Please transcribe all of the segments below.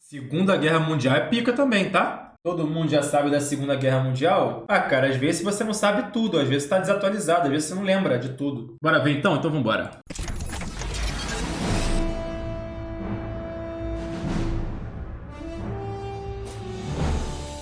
Segunda Guerra Mundial é pica também, tá? Todo mundo já sabe da Segunda Guerra Mundial? Ah, cara, às vezes você não sabe tudo, às vezes você tá desatualizado, às vezes você não lembra de tudo. Bora ver então? Então vambora.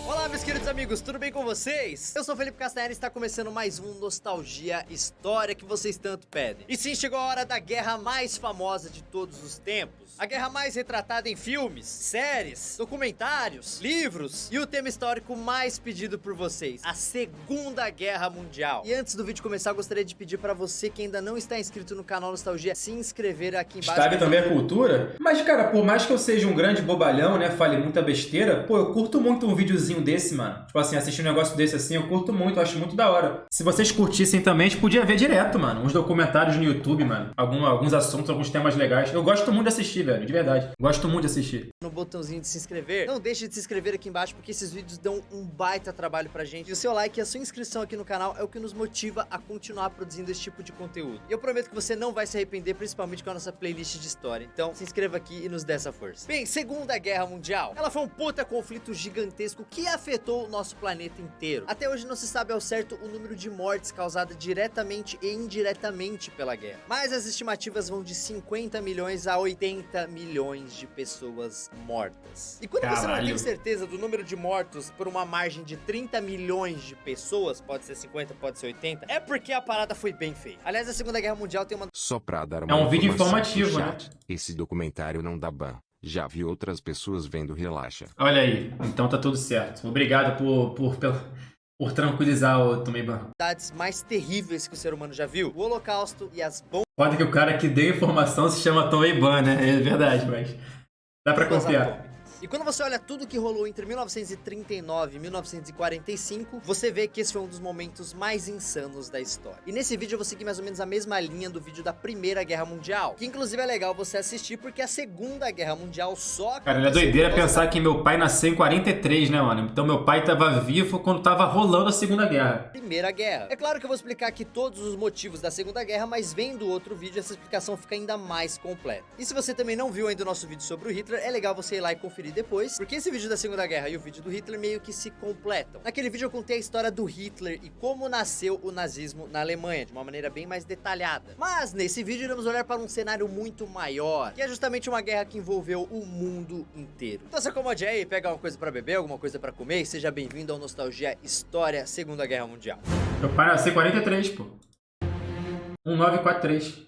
Olá, meus queridos amigos, tudo bem com vocês? Eu sou o Felipe Castanheira e está começando mais um Nostalgia História que vocês tanto pedem. E sim, chegou a hora da guerra mais famosa de todos os tempos. A guerra mais retratada em filmes, séries, documentários, livros e o tema histórico mais pedido por vocês, a Segunda Guerra Mundial. E antes do vídeo começar, eu gostaria de pedir para você que ainda não está inscrito no canal Nostalgia, se inscrever aqui embaixo. Stag também é cultura? Mas, cara, por mais que eu seja um grande bobalhão, né, fale muita besteira, pô, eu curto muito um videozinho desse, mano. Tipo assim, assistir um negócio desse assim, eu curto muito, eu acho muito da hora. Se vocês curtissem também, a gente podia ver direto, mano. Uns documentários no YouTube, mano. Alguns assuntos, alguns temas legais. Eu gosto muito de assistir, velho, de verdade. Gosto muito de assistir. No botãozinho de se inscrever, não deixe de se inscrever aqui embaixo, porque esses vídeos dão um baita trabalho pra gente. E o seu like e a sua inscrição aqui no canal é o que nos motiva a continuar produzindo esse tipo de conteúdo. E eu prometo que você não vai se arrepender, principalmente com a nossa playlist de história. Então se inscreva aqui e nos dê essa força. Bem, Segunda Guerra Mundial, ela foi um puta conflito gigantesco que afetou o nosso planeta inteiro. Até hoje não se sabe ao certo o número de mortes causadas diretamente e indiretamente pela guerra, mas as estimativas vão de 50 milhões a 80 milhões de pessoas mortas. E quando você não tem certeza do número de mortos por uma margem de 30 milhões de pessoas, pode ser 50, pode ser 80, é porque a parada foi bem feita. Aliás, a Segunda Guerra Mundial tem uma... Só pra dar uma É um vídeo informação informativo, pro né? chat, esse documentário não dá ban. Já vi outras pessoas vendo, relaxa. Olha aí, então tá tudo certo. Obrigado por tranquilizar o Tomeban. das mais terríveis que o ser humano já viu. O Holocausto e as bombas Pode que o cara que deu informação se chama Tomeban, né? É verdade, mas dá pra confiar. atômicas. E quando você olha tudo que rolou entre 1939 e 1945, você vê que esse foi um dos momentos mais insanos da história. E nesse vídeo eu vou seguir mais ou menos a mesma linha do vídeo da Primeira Guerra Mundial, que inclusive é legal você assistir porque a Segunda Guerra Mundial só... Cara, é doideira pensar que meu pai nasceu em 43, né, mano? Então meu pai tava vivo quando tava rolando a Segunda Guerra. Primeira Guerra. É claro que eu vou explicar aqui todos os motivos da Segunda Guerra, mas vendo outro vídeo essa explicação fica ainda mais completa. E se você também não viu ainda o nosso vídeo sobre o Hitler, é legal você ir lá e conferir depois, porque esse vídeo da Segunda Guerra e o vídeo do Hitler meio que se completam. Naquele vídeo eu contei a história do Hitler e como nasceu o nazismo na Alemanha, de uma maneira bem mais detalhada. Mas nesse vídeo iremos olhar para um cenário muito maior, que é justamente uma guerra que envolveu o mundo inteiro. Então se acomode aí, pega uma coisa pra beber, alguma coisa pra comer e seja bem-vindo ao Nostalgia História Segunda Guerra Mundial. Meu pai nasceu em 43, pô. 1943.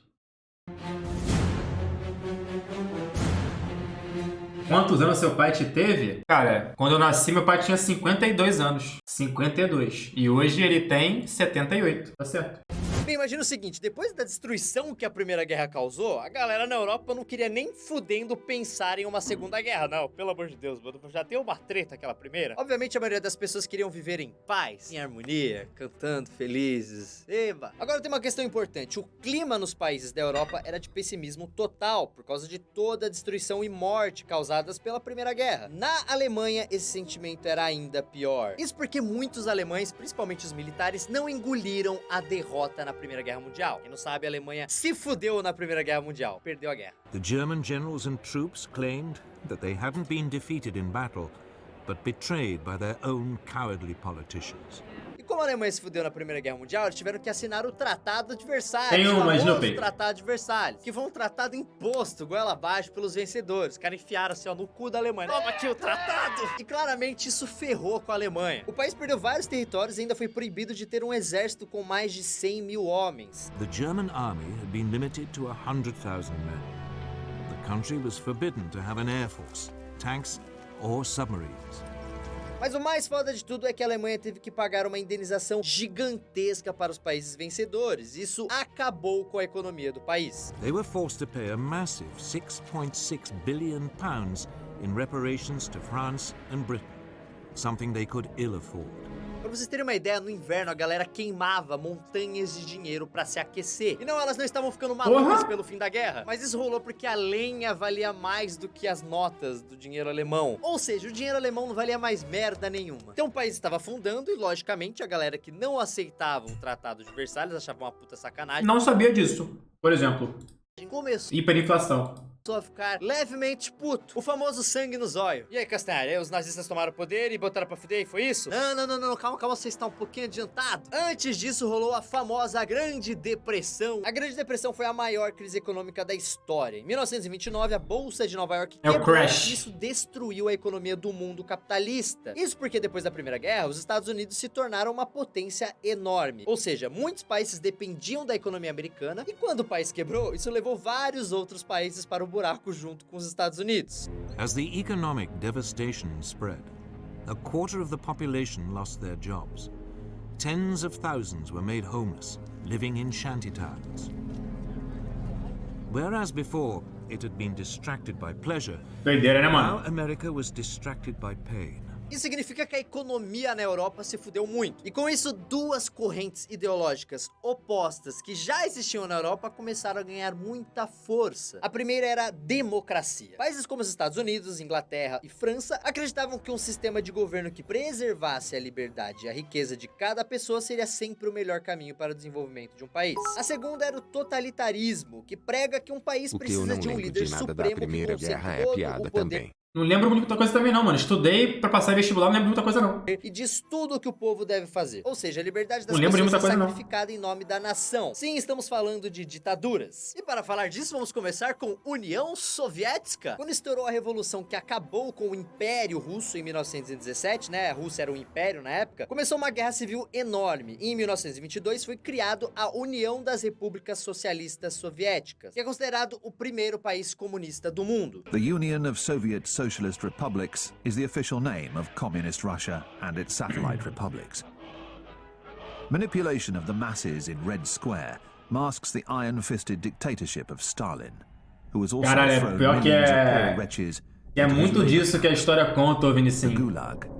Quantos anos seu pai te teve? Cara, quando eu nasci, meu pai tinha 52 anos. 52. E hoje ele tem 78. Tá certo. Bem, imagina o seguinte, depois da destruição que a Primeira Guerra causou, a galera na Europa não queria nem fudendo pensar em uma Segunda Guerra. Não, pelo amor de Deus, mano, já deu uma treta aquela primeira. Obviamente a maioria das pessoas queriam viver em paz, em harmonia, cantando, felizes. Eba! Agora tem uma questão importante, o clima nos países da Europa era de pessimismo total, por causa de toda a destruição e morte causadas pela Primeira Guerra. Na Alemanha, esse sentimento era ainda pior. Isso porque muitos alemães, principalmente os militares, não engoliram a derrota na Primeira Guerra Mundial. Quem não sabe, a Alemanha se fudeu na Primeira Guerra Mundial. Perdeu a guerra. The German generals and troops claimed that they hadn't been defeated in battle, but betrayed by their own cowardly politicians. E como a Alemanha se fudeu na Primeira Guerra Mundial, eles tiveram que assinar o Tratado de Versalhes. Tem uma, o famoso Snoopy. Tratado de Versalhes, que foi um tratado imposto, goela abaixo, pelos vencedores. Os caras enfiaram assim, ó, no cu da Alemanha. Toma aqui o tratado! E claramente isso ferrou com a Alemanha. O país perdeu vários territórios e ainda foi proibido de ter um exército com mais de 100 mil homens. The German army had been limited to 100,000 men. The country was forbidden to have an air force, tanks or submarines. Mas o mais foda de tudo é que a Alemanha teve que pagar uma indenização gigantesca para os países vencedores. Isso acabou com a economia do país. They were forced to pay a massive 6.6 billion pounds in reparations to France and Britain, something they could ill afford. Pra vocês terem uma ideia, no inverno a galera queimava montanhas de dinheiro pra se aquecer. E não, elas não estavam ficando malucas pelo fim da guerra, mas isso rolou porque a lenha valia mais do que as notas do dinheiro alemão. Ou seja, o dinheiro alemão não valia mais merda nenhuma. Então o país estava afundando e, logicamente, a galera que não aceitava o Tratado de Versalhes achava uma puta sacanagem. Não sabia disso. Por exemplo, Começou hiperinflação. a ficar levemente puto. O famoso sangue no zóio. E aí, Castanhari, os nazistas tomaram o poder e botaram pra fuder e foi isso? Não, calma, você está um pouquinho adiantado. Antes disso, rolou a famosa Grande Depressão. A Grande Depressão foi a maior crise econômica da história. Em 1929, a Bolsa de Nova York É o quebrou crash. e isso destruiu a economia do mundo capitalista. Isso porque depois da Primeira Guerra, os Estados Unidos se tornaram uma potência enorme. Ou seja, muitos países dependiam da economia americana e quando o país quebrou, isso levou vários outros países para o buraco junto com os Estados Unidos. As the economic devastation spread, a quarter of the population lost their jobs. Tens of thousands were made homeless, living in shantytowns. Whereas before it had been distracted by pleasure, Doideira, né, now mano? America was distracted by pain. Isso significa que a economia na Europa se fudeu muito. E com isso, duas correntes ideológicas opostas que já existiam na Europa começaram a ganhar muita força. A primeira era a democracia. Países como os Estados Unidos, Inglaterra e França acreditavam que um sistema de governo que preservasse a liberdade e a riqueza de cada pessoa seria sempre o melhor caminho para o desenvolvimento de um país. A segunda era o totalitarismo, que prega que um país O que eu precisa não de um lembro líder de nada da supremo que Primeira concentre Guerra é todo piada o poder. também. Não lembro muita coisa também não, mano. Estudei pra passar em vestibular, não lembro muita coisa não. E diz tudo o que o povo deve fazer. Ou seja, a liberdade das Não lembro de pessoas muita é coisa, não. sacrificada em nome da nação. Sim, estamos falando de ditaduras. E para falar disso, vamos começar com União Soviética. Quando estourou a revolução que acabou com o Império Russo em 1917, né? A Rússia era um império na época. Começou uma guerra civil enorme. E em 1922 foi criado a União das Repúblicas Socialistas Soviéticas, que é considerado o primeiro país comunista do mundo. The Union of Soviet Socialist Republics is the official name of Communist Russia and its satellite republics. Manipulation of the masses in Red Square masks the iron-fisted dictatorship of Stalin, who was also Caralho, thrown pior que millions of é... poor wretches É into his muito labor disso que a história conta, ô the Vinicinho. Gulag.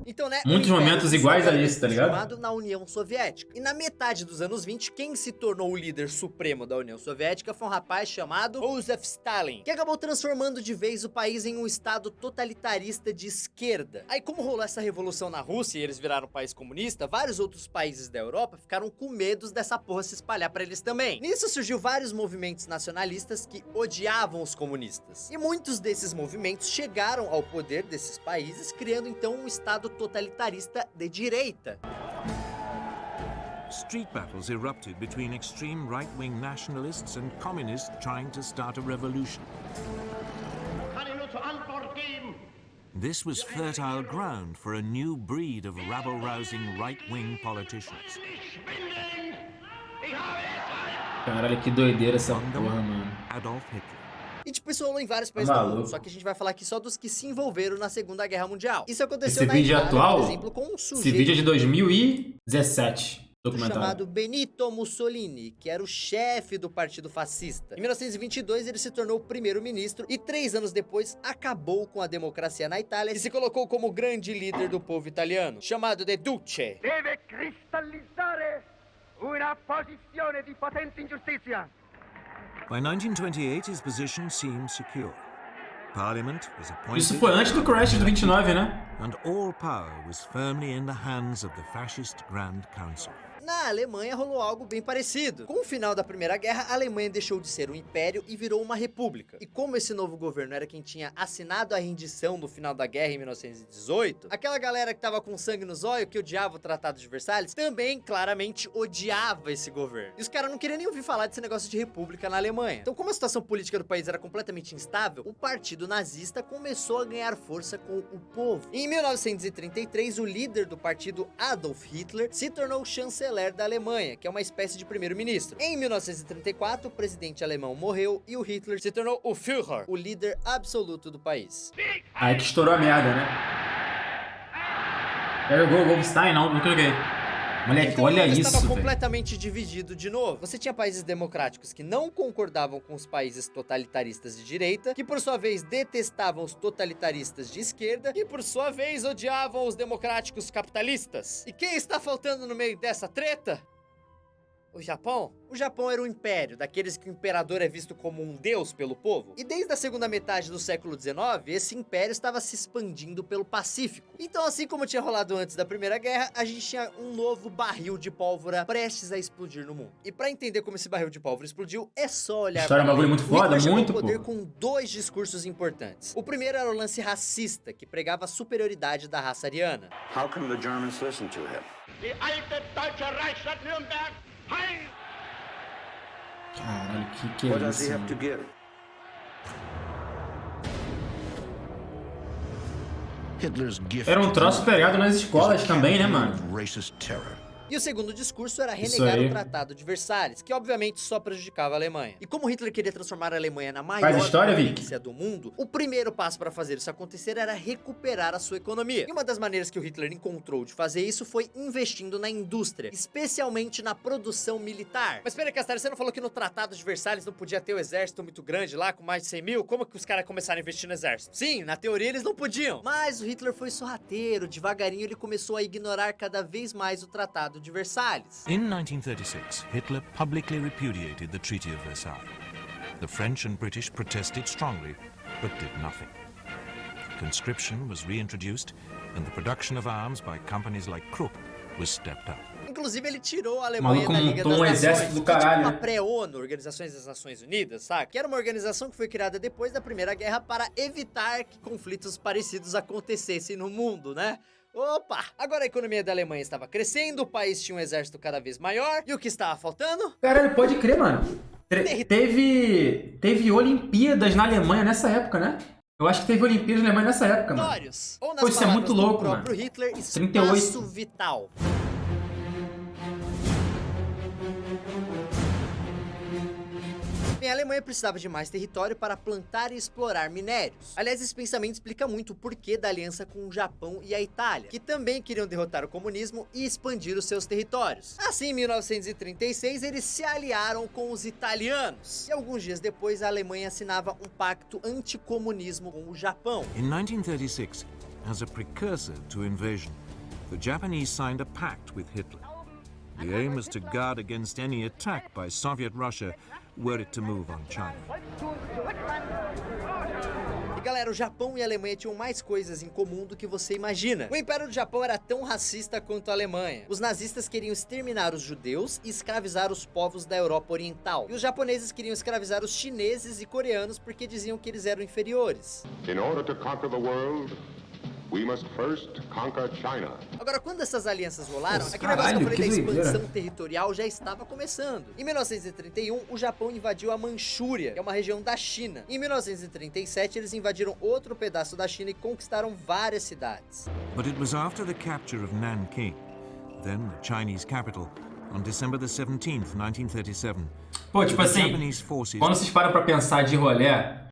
Então, né, Muitos o Império momentos Russo iguais a era isso, tá ligado? transformado na União Soviética. E na metade dos anos 20, quem se tornou o líder supremo da União Soviética foi um rapaz chamado Joseph Stalin, que acabou transformando de vez o país em um estado totalitarista de esquerda. Aí, como rolou essa revolução na Rússia e eles viraram um país comunista, vários outros países da Europa ficaram com medo dessa porra se espalhar pra eles também. Nisso surgiu vários movimentos nacionalistas que odiavam os comunistas. E muitos desses movimentos chegaram ao poder desses países, criando então um estado totalitarista de direita. Street battles erupted between extreme right-wing nationalists and communists trying to start a revolution. This was fertile ground for a new breed of rabble-rousing right-wing politicians. Caralho, que doideira essa porra, mano. Adolf Hitler. E tipo, isso rolou em vários países do maluco. mundo, só que a gente vai falar aqui só dos que se envolveram na Segunda Guerra Mundial. Isso aconteceu Esse na vídeo é Itália, atual? por exemplo, com um Esse sujeito vídeo é de 2017, documentário. chamado Benito Mussolini, que era o chefe do Partido Fascista. Em 1922, ele se tornou primeiro-ministro e 3 anos depois acabou com a democracia na Itália e se colocou como grande líder do povo italiano, chamado de Duce. Deve cristallizzare una posizione di potente ingiustizia. By 1928, his position seemed secure. Parliament was appointed, Isso foi antes do crash do 29, né? and all power was firmly in the hands of the fascist Grand Council. Na Alemanha rolou algo bem parecido. Com o final da Primeira Guerra, a Alemanha deixou de ser um império e virou uma república. E como esse novo governo era quem tinha assinado a rendição no final da guerra em 1918, aquela galera que tava com sangue nos olhos, que odiava o Tratado de Versalhes, também claramente odiava esse governo. E os caras não queriam nem ouvir falar desse negócio de república na Alemanha. Então, como a situação política do país era completamente instável, o partido nazista começou a ganhar força com o povo. E em 1933, o líder do partido, Adolf Hitler, se tornou chanceler da Alemanha, que é uma espécie de primeiro-ministro. Em 1934, o presidente alemão morreu e o Hitler se tornou o Führer, o líder absoluto do país. Aí que estourou a merda, né? Era o Goldstein, não que eu joguei. Moleque, Então, olha o mundo isso, estava velho. completamente dividido de novo. Você tinha países democráticos que não concordavam com os países totalitaristas de direita, que por sua vez detestavam os totalitaristas de esquerda, e por sua vez odiavam os democráticos capitalistas. E quem está faltando no meio dessa treta? O Japão? O Japão era um império, daqueles que o imperador é visto como um deus pelo povo. E desde a segunda metade do século XIX, esse império estava se expandindo pelo Pacífico. Então, assim como tinha rolado antes da Primeira Guerra, a gente tinha um novo barril de pólvora prestes a explodir no mundo. E pra entender como esse barril de pólvora explodiu, é só olhar História é um bagulho muito foda, Hitler chegou muito, ao poder pô. com dois discursos importantes. O primeiro era o lance racista, que pregava a superioridade da raça ariana. How come the Germans listen to him? Die alte Deutsche Reichsstadt Nürnberg heil! Caralho, que é What does isso, he have mano? to give? Hitler's gift Era um troço pegado nas escolas também, né, mano? Racist terror. E o segundo discurso era Isso renegar aí. o Tratado de Versalhes, que obviamente só prejudicava a Alemanha. E como Hitler queria transformar a Alemanha na maior história, Vic. potência do mundo, o primeiro passo para fazer isso acontecer era recuperar a sua economia. E uma das maneiras que o Hitler encontrou de fazer isso foi investindo na indústria, especialmente na produção militar. Mas espera, Castar, você não falou que no Tratado de Versalhes não podia ter um exército muito grande lá, com mais de 100 mil? Como que os caras começaram a investir no exército? Sim, na teoria eles não podiam. Mas o Hitler foi sorrateiro, devagarinho ele começou a ignorar cada vez mais o Tratado de Versalhes. In 1936, Hitler publicly repudiated the Treaty of Versailles. The French and British protested strongly, but did nothing. Conscription was reintroduced, and the production of arms by companies like Krupp was stepped up. Inclusive, ele tirou a Alemanha Maluco da Liga montou das um Nações, exército do que é tipo caralho, uma né? pré-ONU, Organizações das Nações Unidas, sabe? Que era uma organização que foi criada depois da Primeira Guerra para evitar que conflitos parecidos acontecessem no mundo, né? Opa! Agora a economia da Alemanha estava crescendo, o país tinha um exército cada vez maior, e o que estava faltando? Caralho, pode crer, mano. Teve Olimpíadas na Alemanha nessa época, né? Eu acho que teve Olimpíadas na Alemanha nessa época, mano. Territórios. Ou nas Pô, isso é palavras muito louco, do próprio mano. Hitler, espaço 38. vital. Bem, a Alemanha precisava de mais território para plantar e explorar minérios. Aliás, esse pensamento explica muito o porquê da aliança com o Japão e a Itália, que também queriam derrotar o comunismo e expandir os seus territórios. Assim, em 1936, eles se aliaram com os italianos. E alguns dias depois, a Alemanha assinava um pacto anticomunismo com o Japão. In 1936, as a precursor to invasion, the Japanese signed a pact with Hitler. The aim was to guard against any attack by Soviet Russia were it to move on China. E galera, o Japão e a Alemanha tinham mais coisas em comum do que você imagina. O Império do Japão era tão racista quanto a Alemanha. Os nazistas queriam exterminar os judeus e escravizar os povos da Europa Oriental. E os japoneses queriam escravizar os chineses e coreanos porque diziam que eles eram inferiores. In order to conquer the world, we must first conquer China. Agora, quando essas alianças rolaram, Nossa, aquele negócio que eu caralho, falei da que expansão doideira. territorial já estava começando. Em 1931, o Japão invadiu a Manchúria, que é uma região da China. Em 1937, eles invadiram outro pedaço da China e conquistaram várias cidades. But it was after the capture of Nanking, then the Chinese capital, on December the 17th, 1937. Pô, tipo the assim, Japanese forces quando vocês param pra pensar de rolê,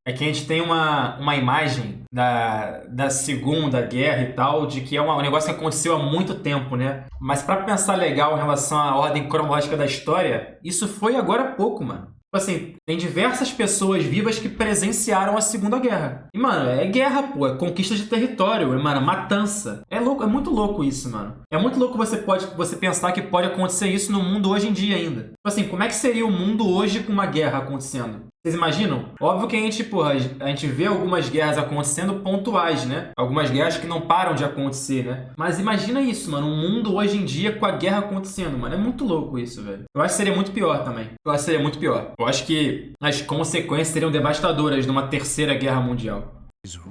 é que a gente tem uma imagem da Segunda Guerra e tal, de que é um negócio que aconteceu há muito tempo, né? Mas pra pensar legal em relação à ordem cronológica da história, isso foi agora há pouco, mano. Tipo assim, tem diversas pessoas vivas que presenciaram a Segunda Guerra. E, mano, é guerra, pô. É conquista de território, mano, matança. É louco, é muito louco isso, mano. É muito louco você pensar que pode acontecer isso no mundo hoje em dia ainda. Tipo assim, como é que seria o mundo hoje com uma guerra acontecendo? Vocês imaginam? Óbvio que a gente vê algumas guerras acontecendo pontuais, né? Algumas guerras que não param de acontecer, né? Mas imagina isso, mano. Um mundo hoje em dia com a guerra acontecendo, mano. É muito louco isso, velho. Eu acho que seria muito pior também. Eu acho que as consequências seriam devastadoras numa terceira guerra mundial.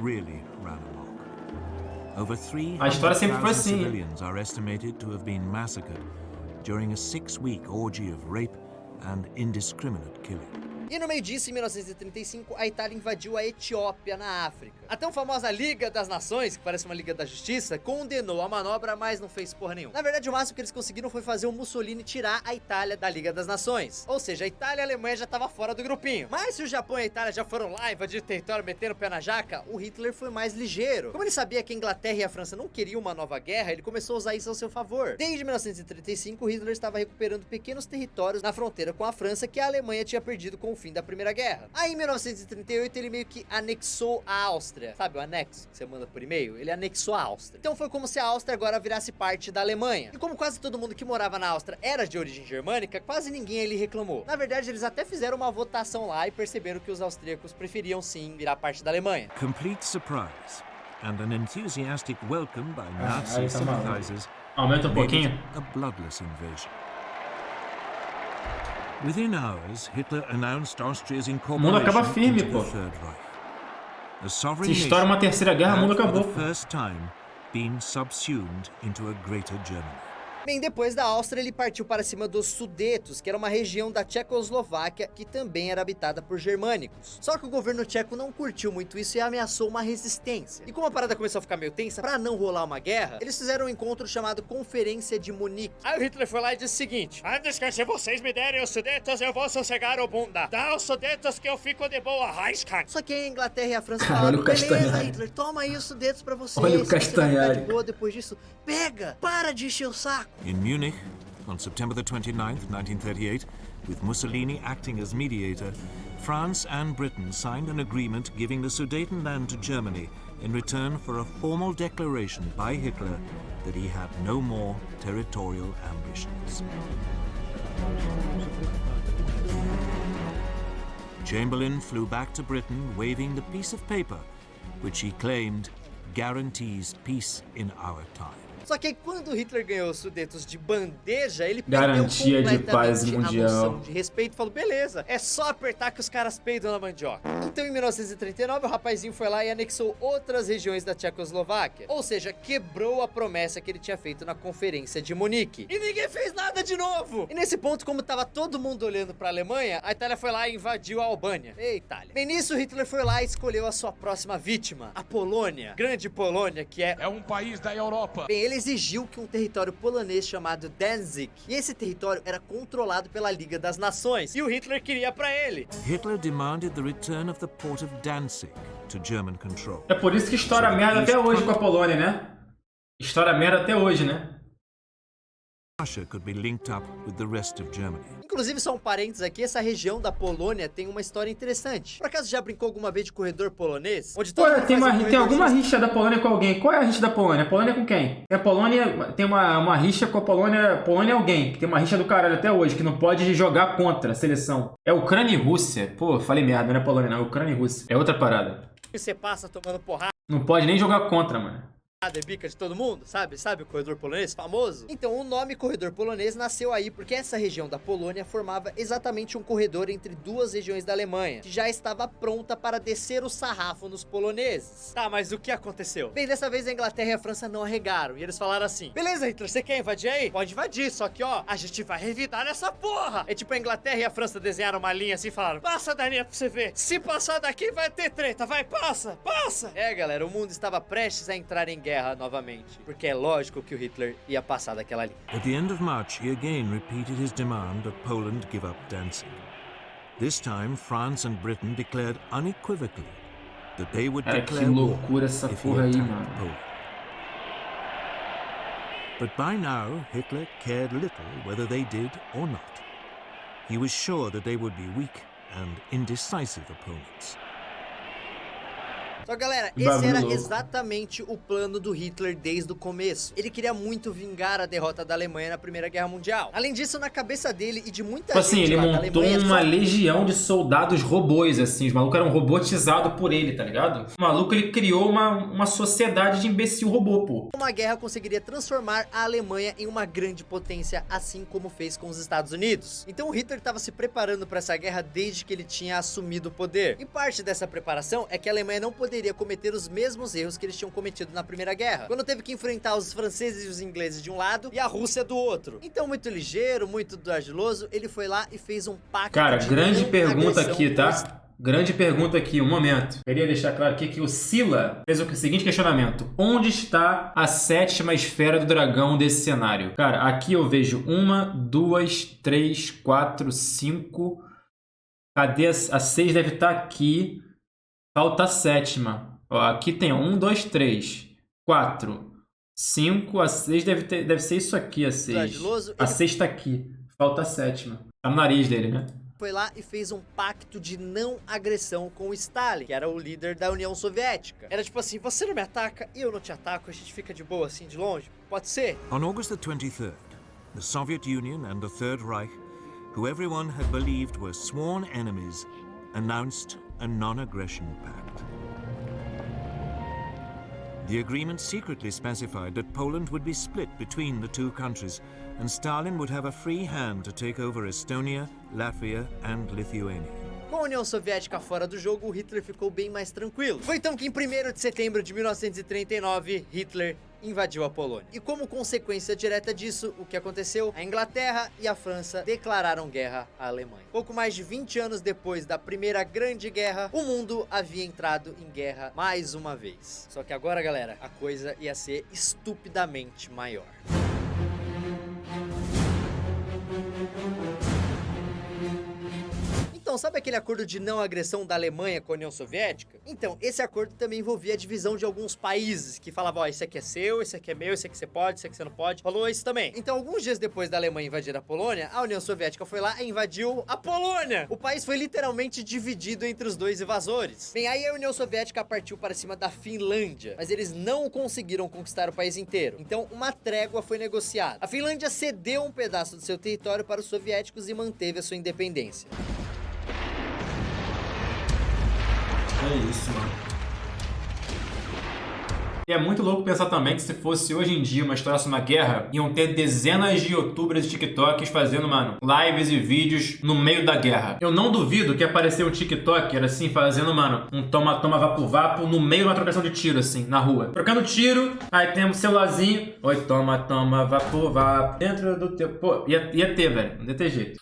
Really ran amok. Over A história sempre foi 300,000 assim, hein? civilians are estimated to have been massacred during a 6-week orgy of rape and indiscriminate killing. E no meio disso, em 1935, a Itália invadiu a Etiópia, na África. A tão famosa Liga das Nações, que parece uma Liga da Justiça, condenou a manobra, mas não fez porra nenhuma. Na verdade, o máximo que eles conseguiram foi fazer o Mussolini tirar a Itália da Liga das Nações. Ou seja, a Itália e a Alemanha já estavam fora do grupinho. Mas se o Japão e a Itália já foram lá invadir o território, metendo o pé na jaca, o Hitler foi mais ligeiro. Como ele sabia que a Inglaterra e a França não queriam uma nova guerra, ele começou a usar isso ao seu favor. Desde 1935, o Hitler estava recuperando pequenos territórios na fronteira com a França que a Alemanha tinha perdido com o fim da Primeira Guerra. Aí em 1938 ele meio que anexou a Áustria. Sabe o anexo que você manda por e-mail? Ele anexou a Áustria. Então foi como se a Áustria agora virasse parte da Alemanha. E como quase todo mundo que morava na Áustria era de origem germânica, quase ninguém ali reclamou. Na verdade, eles até fizeram uma votação lá e perceberam que os austríacos preferiam sim virar parte da Alemanha. Complete surprise and an enthusiastic welcome by Nazi sympathizers Aumenta um pouquinho. a bloodless invasion. Within hours, Hitler announced Austria's O mundo acaba incorporation firme, into pô. the Third Reich. A sovereign Se estoura uma terceira guerra, o mundo had, for acabou. the first time, been subsumed into a greater Germany. Bem, depois da Áustria, ele partiu para cima dos Sudetos, que era uma região da Tchecoslováquia que também era habitada por germânicos. Só que o governo tcheco não curtiu muito isso e ameaçou uma resistência. E como a parada começou a ficar meio tensa, pra não rolar uma guerra, eles fizeram um encontro chamado Conferência de Munique. Aí o Hitler foi lá e disse o seguinte: antes que se vocês me derem os Sudetos, eu vou sossegar o bunda. Dá os Sudetos que eu fico de boa, Reichskant. Só que a Inglaterra e a França Cara, falaram, olha o beleza, Castanhari. Hitler, toma aí os Sudetos pra você. Olha o Se você vai ficar Castanhari. de boa depois disso, pega, para de encher o saco. In Munich, on September the 29th, 1938, with Mussolini acting as mediator, France and Britain signed an agreement giving the Sudetenland to Germany in return for a formal declaration by Hitler that he had no more territorial ambitions. Chamberlain flew back to Britain waving the piece of paper, which he claimed guarantees peace in our time. Só que aí, quando Hitler ganhou os Sudetos de bandeja, ele Garantia de perdeu paz completamente mundial. a noção de respeito e falou, beleza, é só apertar que os caras peidam na mandioca. Então, em 1939, o rapazinho foi lá e anexou outras regiões da Tchecoslováquia. Ou seja, quebrou a promessa que ele tinha feito na Conferência de Munique. E ninguém fez nada de novo! E nesse ponto, como tava todo mundo olhando pra Alemanha, a Itália foi lá e invadiu a Albânia. Ei, Itália. Bem, nisso, Hitler foi lá e escolheu a sua próxima vítima, a Polônia. Grande Polônia, que é um país da Europa. Bem, ele exigiu que um território polonês chamado Danzig, e esse território era controlado pela Liga das Nações, e o Hitler queria pra ele. Hitler demanded the return of the port of Danzig to German control. É por isso que estoura merda até hoje com a Polônia, né? Estoura merda até hoje, né? Russia could be linked up with the rest of Germany. Inclusive, só um parênteses aqui, essa região da Polônia tem uma história interessante. Por acaso já brincou alguma vez de corredor polonês? Onde todo Pô, mundo tem, faz um tem corredor alguma justo? rixa da Polônia com alguém. Qual é a rixa da Polônia? A Polônia com quem? Tem a Polônia, tem uma rixa com a Polônia. Polônia é alguém, que tem uma rixa do caralho até hoje, que não pode jogar contra a seleção. É Ucrânia e Rússia. Pô, falei merda, não é Polônia não, é Ucrânia e Rússia. É outra parada. E você passa tomando porrada. Não pode nem jogar contra, mano. E bica de todo mundo, sabe? Sabe o corredor polonês famoso? Então o nome corredor polonês nasceu aí porque essa região da Polônia formava exatamente um corredor entre duas regiões da Alemanha, que já estava pronta para descer o sarrafo nos poloneses. Tá, mas o que aconteceu? Bem, dessa vez a Inglaterra e a França não arregaram, e eles falaram assim, beleza, Hitler, você quer invadir aí? Pode invadir, só que ó, a gente vai revidar nessa porra! É tipo a Inglaterra e a França desenharam uma linha assim e falaram, passa, Daniel, pra você ver, se passar daqui vai ter treta, vai, passa, passa! É, galera, o mundo estava prestes a entrar em guerra novamente, porque é lógico que o Hitler ia passar daquela linha. At the end of March, he again repeated his demand that Poland give up Danzig. This time, France and Britain declared unequivocally that they would Cara, que declare war loucura essa if he porra aí, attacked mano. Poland. But by now, Hitler cared little whether they did or not. He was sure that they would be weak and indecisive opponents. Só galera, esse Bagulho era louco. exatamente o plano do Hitler desde o começo. Ele queria muito vingar a derrota da Alemanha na Primeira Guerra Mundial. Além disso, na cabeça dele e de muita Tipo assim, gente ele lá da montou Alemanha, uma só- legião de soldados robôs, assim. Os malucos eram robotizados por ele, tá ligado? O maluco, ele criou uma sociedade de imbecil robô, pô. Uma guerra conseguiria transformar a Alemanha em uma grande potência, assim como fez com os Estados Unidos. Então o Hitler estava se preparando para essa guerra desde que ele tinha assumido o poder. E parte dessa preparação é que a Alemanha não poderia cometer os mesmos erros que eles tinham cometido na Primeira Guerra, quando teve que enfrentar os franceses e os ingleses de um lado e a Rússia do outro. Então, muito ligeiro, muito ardiloso, ele foi lá e fez um pacto Cara, de grande não pergunta agressão aqui, com tá? os- Grande pergunta aqui, um momento. Queria deixar claro aqui que o Sila fez o seguinte questionamento. Onde está a sétima esfera do dragão desse cenário? Cara, aqui eu vejo 1, 2, 3, 4, 5. Cadê a 6? Deve estar aqui. Falta a sétima. Ó, aqui tem 1, 2, 3, 4, 5. A 6 deve ser isso aqui, a 6. ardiloso, A ele- 6 tá aqui. Falta a sétima. Tá no nariz dele, né? foi lá e fez um pacto de não agressão com o Stalin, que era o líder da União Soviética. Era tipo assim, você não me ataca e eu não te ataco, a gente fica de boa assim de longe, pode ser? On August the 23rd, the Soviet Union and the Third Reich, who everyone had believed were sworn enemies, announced a non-aggression pact. The agreement secretly specified that Poland would be split between the two countries, and Stalin would have a free hand to take over Estonia, Latvia, and Lithuania. Com a União Soviética fora do jogo, o Hitler ficou bem mais tranquilo. Foi então que em 1º de setembro de 1939, Hitler invadiu a Polônia. E como consequência direta disso, o que aconteceu? A Inglaterra e a França declararam guerra à Alemanha. Pouco mais de 20 anos depois da Primeira Grande Guerra, o mundo havia entrado em guerra mais uma vez. Só que agora, galera, a coisa ia ser estupidamente maior. Então, sabe aquele acordo de não agressão da Alemanha com a União Soviética? Então, esse acordo também envolvia a divisão de alguns países, que falavam, ó, esse aqui é seu, esse aqui é meu, esse aqui você pode, esse aqui você não pode. Falou isso também. Então, alguns dias depois da Alemanha invadir a Polônia, a União Soviética foi lá e invadiu a Polônia. O país foi literalmente dividido entre os dois invasores. Bem, aí a União Soviética partiu para cima da Finlândia, mas eles não conseguiram conquistar o país inteiro. Então, uma trégua foi negociada. A Finlândia cedeu um pedaço do seu território para os soviéticos e manteve a sua independência. É isso, mano. E é muito louco pensar também que se fosse hoje em dia uma história sobre uma guerra, iam ter dezenas de youtubers e tiktokers fazendo, mano, lives e vídeos no meio da guerra. Eu não duvido que apareceu um tiktoker, assim, fazendo, mano, um toma-toma vapo-vapo no meio de uma trocação de tiro, assim, na rua. Trocando tiro, aí tem um celularzinho, oi, toma-toma vapo-vapo, dentro do teu... Pô, ia ter, velho, não ia ter jeito.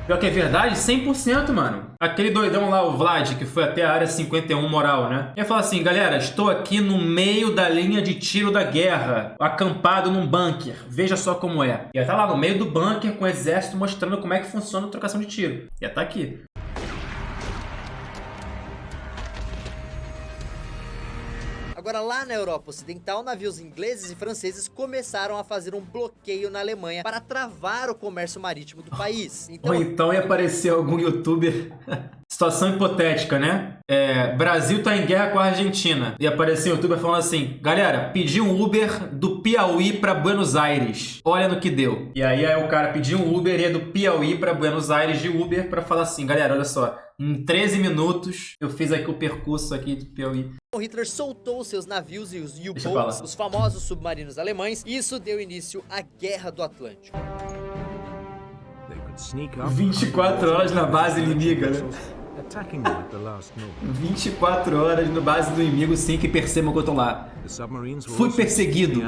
Pior que é verdade, 100%, mano. Aquele doidão lá, o Vlad, que foi até a área 51 moral, né? Ia falar assim, galera, estou aqui no meio da linha de tiro da guerra, acampado num bunker. Veja só como é. Ia estar lá no meio do bunker com o exército mostrando como é que funciona a trocação de tiro. Ia estar aqui. Agora, lá na Europa Ocidental, navios ingleses e franceses começaram a fazer um bloqueio na Alemanha para travar o comércio marítimo do país. Ou então ia aparecer algum youtuber... Situação hipotética, né? Brasil tá em guerra com a Argentina. E apareceu um youtuber falando assim, galera, pedi um Uber do Piauí pra Buenos Aires. Olha no que deu. E aí o cara pediu um Uber e é do Piauí pra Buenos Aires de Uber pra falar assim, galera, olha só. Em 13 minutos eu fiz aqui o percurso aqui do Piauí. O Hitler soltou seus navios e os U-boats, os famosos submarinos alemães, e isso deu início à Guerra do Atlântico. 24 horas na base inimiga, né? 24 horas no base do inimigo sem que percebam que eu tô lá. Fui perseguido.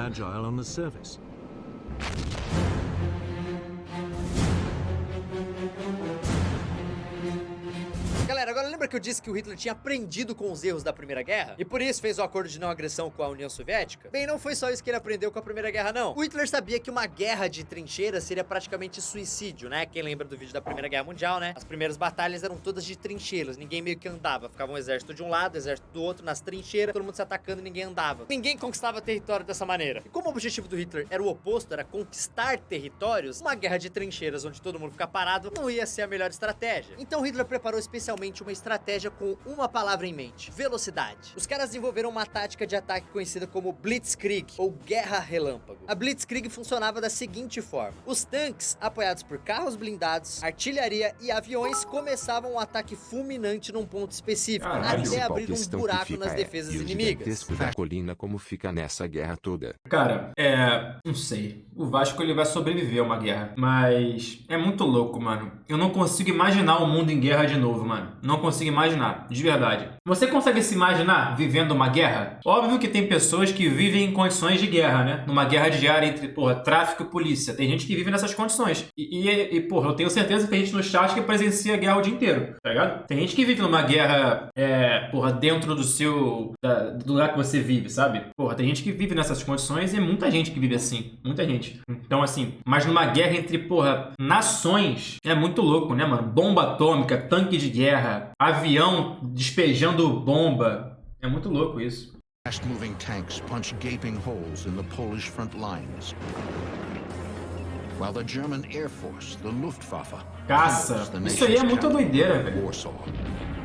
Galera, agora lembra que eu disse que o Hitler tinha aprendido com os erros da Primeira Guerra? E por isso fez o acordo de não agressão com a União Soviética? Bem, não foi só isso que ele aprendeu com a Primeira Guerra, não. O Hitler sabia que uma guerra de trincheiras seria praticamente suicídio, né? Quem lembra do vídeo da Primeira Guerra Mundial, né? As primeiras batalhas eram todas de trincheiras, ninguém meio que andava. Ficava um exército de um lado, exército do outro, nas trincheiras, todo mundo se atacando e ninguém andava. Ninguém conquistava território dessa maneira. E como o objetivo do Hitler era o oposto, era conquistar territórios, uma guerra de trincheiras onde todo mundo fica parado não ia ser a melhor estratégia. Então Hitler preparou especialmente uma estratégia com uma palavra em mente: velocidade. Os caras desenvolveram uma tática de ataque conhecida como Blitzkrieg, ou Guerra Relâmpago. A Blitzkrieg funcionava da seguinte forma: os tanques, apoiados por carros blindados, artilharia e aviões, começavam um ataque fulminante num ponto específico, até abrir um buraco nas defesas inimigas. Da colina como fica nessa guerra toda. Cara, não sei. O Vasco ele vai sobreviver a uma guerra, mas é muito louco, mano. Eu não consigo imaginar o mundo em guerra de novo, mano. Não consigo imaginar, de verdade. Você consegue se imaginar vivendo uma guerra? Óbvio que tem pessoas que vivem em condições de guerra, né? Numa guerra diária entre, tráfico e polícia. Tem gente que vive nessas condições. Eu tenho certeza que tem gente no chat que presencia a guerra o dia inteiro, tá ligado? Tem gente que vive numa guerra, dentro do lugar que você vive, sabe? Tem gente que vive nessas condições e é muita gente que vive assim. Muita gente. Então, assim, mas numa guerra entre, nações, é muito louco, né, mano? Bomba atômica, tanque de guerra, avião despejando bomba. É muito louco isso. Fast-moving tanks punch gaping holes in the Polish front lines, while the German Air Force, the Luftwaffe, Caça. holds the Isso aí é nation's muita capital, doideira, velho. Warsaw.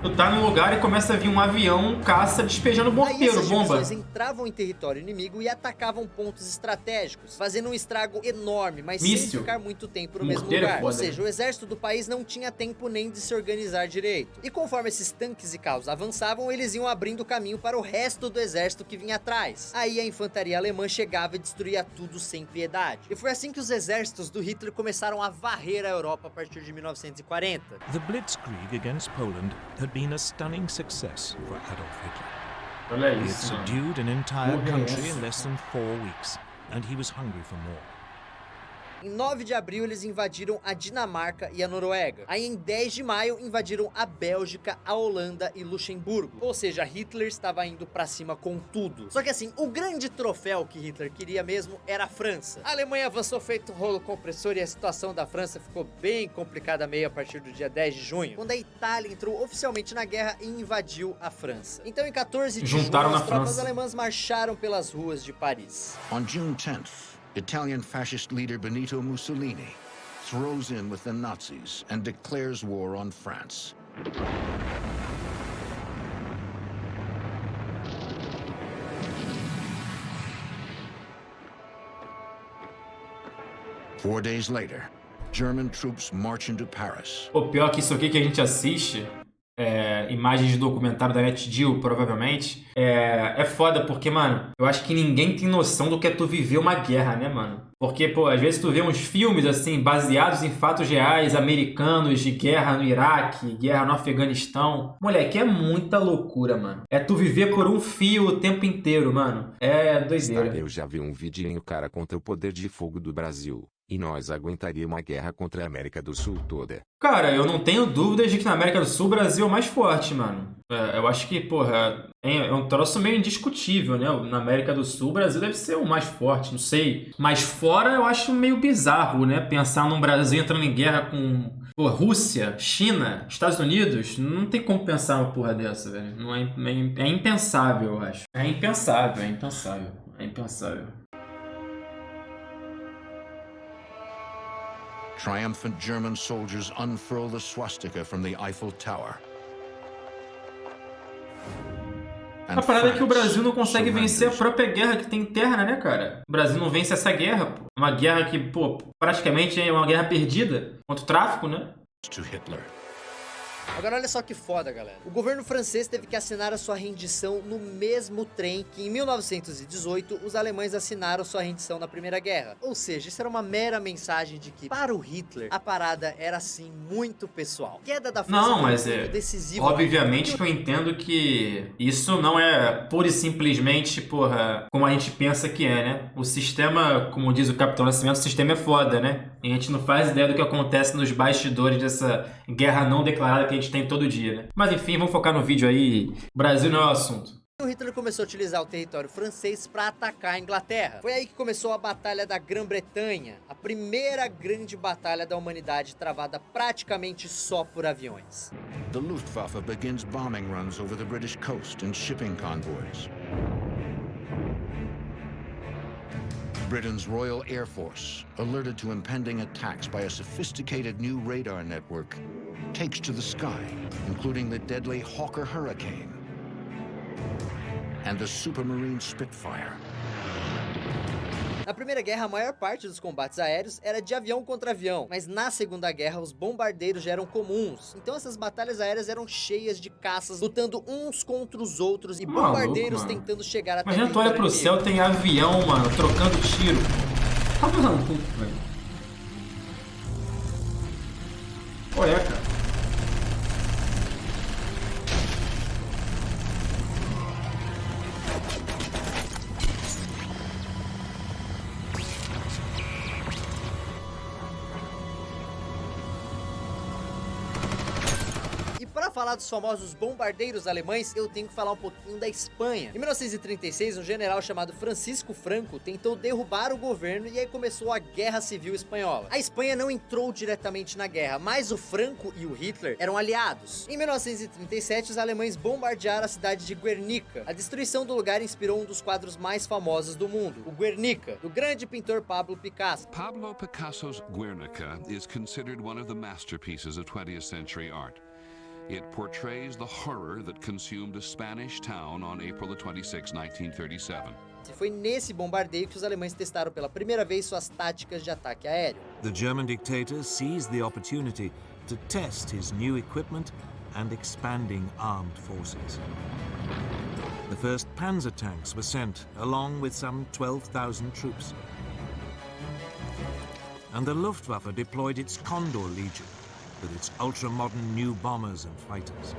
Tu tá num lugar e começa a vir um avião, caça, despejando Aí morteiro, essas bomba. divisões entravam em território inimigo e atacavam pontos estratégicos, fazendo um estrago enorme, mas sem Míssil. ficar muito tempo no mesmo Morteiro é lugar. Ou foda. seja, o exército do país não tinha tempo nem de se organizar direito. E conforme esses tanques e carros avançavam, eles iam abrindo caminho para o resto do exército que vinha atrás. Aí a infantaria alemã chegava e destruía tudo sem piedade. E foi assim que os exércitos do Hitler começaram a varrer a Europa a partir de 1940. The Blitzkrieg against Poland had been a stunning success for Adolf Hitler. Olha He had isso, mano. subdued an entire Porra é country essa? in less than 4 weeks, and he was hungry for more. Em 9 de abril, eles invadiram a Dinamarca e a Noruega. Aí, em 10 de maio, invadiram a Bélgica, a Holanda e Luxemburgo. Ou seja, Hitler estava indo pra cima com tudo. Só que assim, o grande troféu que Hitler queria mesmo era a França. A Alemanha avançou feito rolo compressor e a situação da França ficou bem complicada meio a partir do dia 10 de junho, quando a Itália entrou oficialmente na guerra e invadiu a França. Então, em 14 de Juntaram junho, na as tropas França. alemãs marcharam pelas ruas de Paris. On June 10th, Italian fascist leader Benito Mussolini throws in with the Nazis and declares war on France. Four days later, German troops march into Paris. O pior que isso aqui que a gente assiste, imagens de documentário da NetGeo, provavelmente, é foda porque, mano, eu acho que ninguém tem noção do que é tu viver uma guerra, né, mano? Porque, pô, às vezes tu vê uns filmes, assim, baseados em fatos reais, americanos, de guerra no Iraque, guerra no Afeganistão. Moleque, é muita loucura, mano. É tu viver por um fio o tempo inteiro, mano. É doideira. Eu já vi um vidinho cara contra o poder de fogo do Brasil. E nós aguentaríamos uma guerra contra a América do Sul toda. Cara, eu não tenho dúvidas de que na América do Sul o Brasil é o mais forte, mano. Eu acho que, porra, é um troço meio indiscutível, né? Na América do Sul o Brasil deve ser o mais forte, não sei. Mas fora eu acho meio bizarro, né? Pensar num Brasil entrando em guerra com, pô, Rússia, China, Estados Unidos. Não tem como pensar uma porra dessa, velho. Não é impensável, eu acho. É impensável. Triumphant German soldiers unfurl the swastika from the Eiffel Tower. A parada é que o Brasil não consegue vencer a própria guerra que tem interna, né, cara? O Brasil não vence essa guerra, pô. Uma guerra que, pô, praticamente é uma guerra perdida contra o tráfico, né? To Hitler. Agora olha só que foda, galera. O governo francês teve que assinar a sua rendição no mesmo trem que em 1918 os alemães assinaram sua rendição na Primeira Guerra. Ou seja, isso era uma mera mensagem de que, para o Hitler, a parada era assim muito pessoal. A queda da França Não, foi mas muito decisiva. obviamente que eu entendo que isso não é pura e simplesmente, porra, como a gente pensa que é, né? O sistema, como diz o Capitão Nascimento, o sistema é foda, né? E a gente não faz ideia do que acontece nos bastidores dessa guerra não declarada que a gente tem todo dia, né? Mas enfim, vamos focar no vídeo aí. O Brasil não é o assunto. O Hitler começou a utilizar o território francês para atacar a Inglaterra. Foi aí que começou a Batalha da Grã-Bretanha, a primeira grande batalha da humanidade travada praticamente só por aviões. The Luftwaffe begins bombing runs over the British coast and shipping convoys. Britain's Royal Air Force, alerted to impending attacks by a sophisticated new radar network, takes to the sky, including the deadly Hawker Hurricane and the Supermarine Spitfire. Na Primeira Guerra, a maior parte dos combates aéreos era de avião contra avião, mas na Segunda Guerra os bombardeiros já eram comuns. Então essas batalhas aéreas eram cheias de caças lutando uns contra os outros e bombardeiros mano. tentando chegar até Imagina tu olha pro céu, tem avião, mano, trocando tiro. Tá maluco, velho. Olha, cara. falar dos famosos bombardeiros alemães, eu tenho que falar um pouquinho da Espanha. Em 1936, um general chamado Francisco Franco tentou derrubar o governo e aí começou a Guerra Civil Espanhola. A Espanha não entrou diretamente na guerra, mas o Franco e o Hitler eram aliados. Em 1937, os alemães bombardearam a cidade de Guernica. A destruição do lugar inspirou um dos quadros mais famosos do mundo, o Guernica, do grande pintor Pablo Picasso. Pablo Picasso's Guernica is considered one of the masterpieces of 20th century art. It portrays the horror that consumed a Spanish town on April 26, 1937. Foi nesse bombardeio que os alemães testaram pela primeira vez suas táticas de ataque aéreo. The German dictator seized the opportunity to test his new equipment and expanding armed forces. The first Panzer tanks were sent, along with some 12,000 troops. And the Luftwaffe deployed its Condor Legion, with its ultra-modern new bombers and fighters.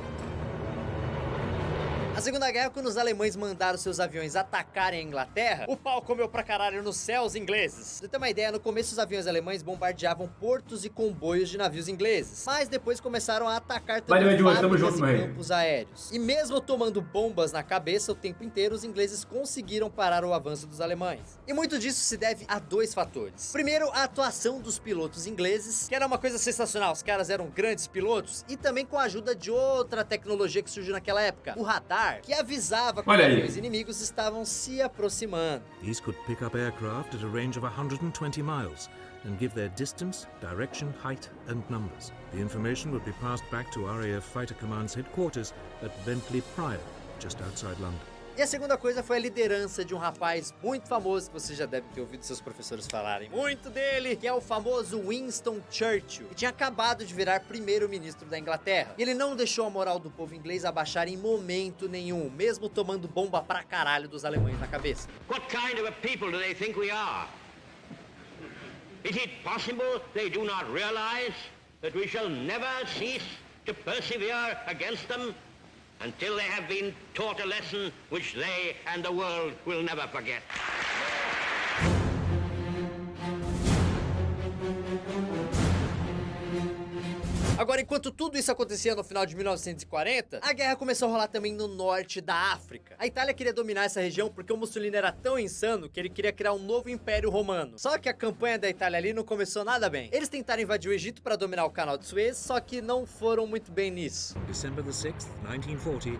A Segunda Guerra, quando os alemães mandaram seus aviões atacarem a Inglaterra, o pau comeu pra caralho nos céus ingleses. Pra você ter uma ideia, no começo os aviões alemães bombardeavam portos e comboios de navios ingleses, mas depois começaram a atacar também fábricas e campos aéreos. E mesmo tomando bombas na cabeça o tempo inteiro, os ingleses conseguiram parar o avanço dos alemães. E muito disso se deve a dois fatores. Primeiro, a atuação dos pilotos ingleses, que era uma coisa sensacional, os caras eram grandes pilotos, e também com a ajuda de outra tecnologia que surgiu naquela época, o radar, que avisava quando aviões inimigos estavam se aproximando. These could pick up aircraft at a range of 120 miles and give their distance, direction, height and numbers. The information would be passed back to RAF Fighter Command's headquarters at Bentley Prior, just outside London. E a segunda coisa foi a liderança de um rapaz muito famoso, que você já deve ter ouvido seus professores falarem muito dele, que é o famoso Winston Churchill, que tinha acabado de virar primeiro-ministro da Inglaterra. E ele não deixou a moral do povo inglês abaixar em momento nenhum, mesmo tomando bomba pra caralho dos alemães na cabeça. What kind of a people do they think we are? Is it possible they do not realize that we shall never cease to persevere against them until they have been taught a lesson which they and the world will never forget? Agora, enquanto tudo isso acontecia no final de 1940, a guerra começou a rolar também no norte da África. A Itália queria dominar essa região porque o Mussolini era tão insano que ele queria criar um novo império romano. Só que a campanha da Itália ali não começou nada bem. Eles tentaram invadir o Egito para dominar o canal de Suez, só que não foram muito bem nisso. December the 6th, 1940,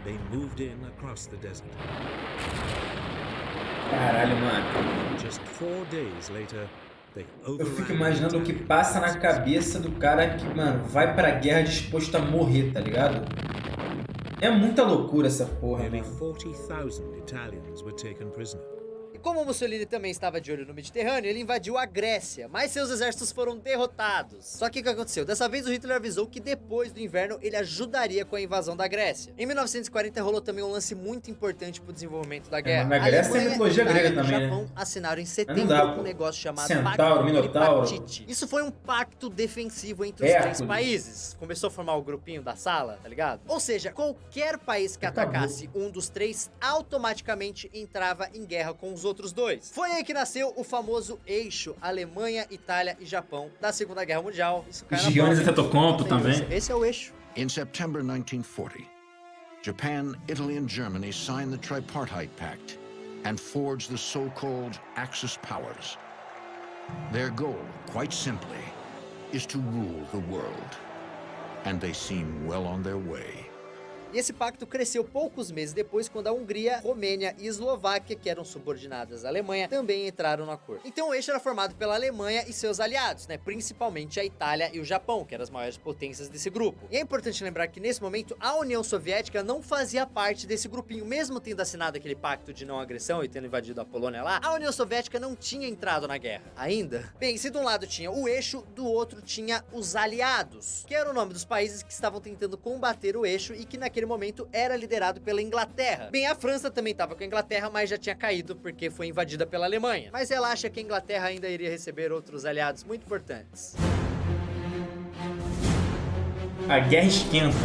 they moved in across the desert. Caralho, mano. Just 4 days later, eu fico imaginando o que passa na cabeça do cara que, mano, vai pra guerra disposto a morrer, tá ligado? É muita loucura essa porra, nearly mano. 40,000 Italians were taken prisoner. E como o Mussolini também estava de olho no Mediterrâneo, ele invadiu a Grécia, mas seus exércitos foram derrotados. Só que o que aconteceu? Dessa vez o Hitler avisou que depois do inverno ele ajudaria com a invasão da Grécia. Em 1940 rolou também um lance muito importante pro desenvolvimento da guerra. Na Grécia tem mitologia grega também, né? O Japão assinaram em setembro um negócio chamado Centauro, Minotauro. Isso foi um pacto defensivo entre os três países. Começou a formar o grupinho da sala, tá ligado? Ou seja, qualquer país que atacasse um dos três automaticamente entrava em guerra com os outros dois. Foi aí que nasceu o famoso eixo Alemanha, Itália e Japão da Segunda Guerra Mundial. Isso cai na Giannis Antetokounmpo também. Esse é o eixo. In September 1940, Japan, Italy and Germany signed the Tripartite Pact and forged the so-called Axis powers. Their goal, quite simply, is to rule the world. And they seem well on their way. E esse pacto cresceu poucos meses depois, quando a Hungria, Romênia e Eslováquia, que eram subordinadas à Alemanha, também entraram no acordo. Então o eixo era formado pela Alemanha e seus aliados, né? Principalmente a Itália e o Japão, que eram as maiores potências desse grupo. E é importante lembrar que nesse momento a União Soviética não fazia parte desse grupinho, mesmo tendo assinado aquele pacto de não agressão e tendo invadido a Polônia lá, a União Soviética não tinha entrado na guerra. Ainda? Bem, se de um lado tinha o eixo, do outro tinha os aliados, que era o nome dos países que estavam tentando combater o eixo e que naquele momento era liderado pela Inglaterra. Bem, a França também estava com a Inglaterra, mas já tinha caído porque foi invadida pela Alemanha. Mas relaxa que a Inglaterra ainda iria receber outros aliados muito importantes. A guerra esquenta.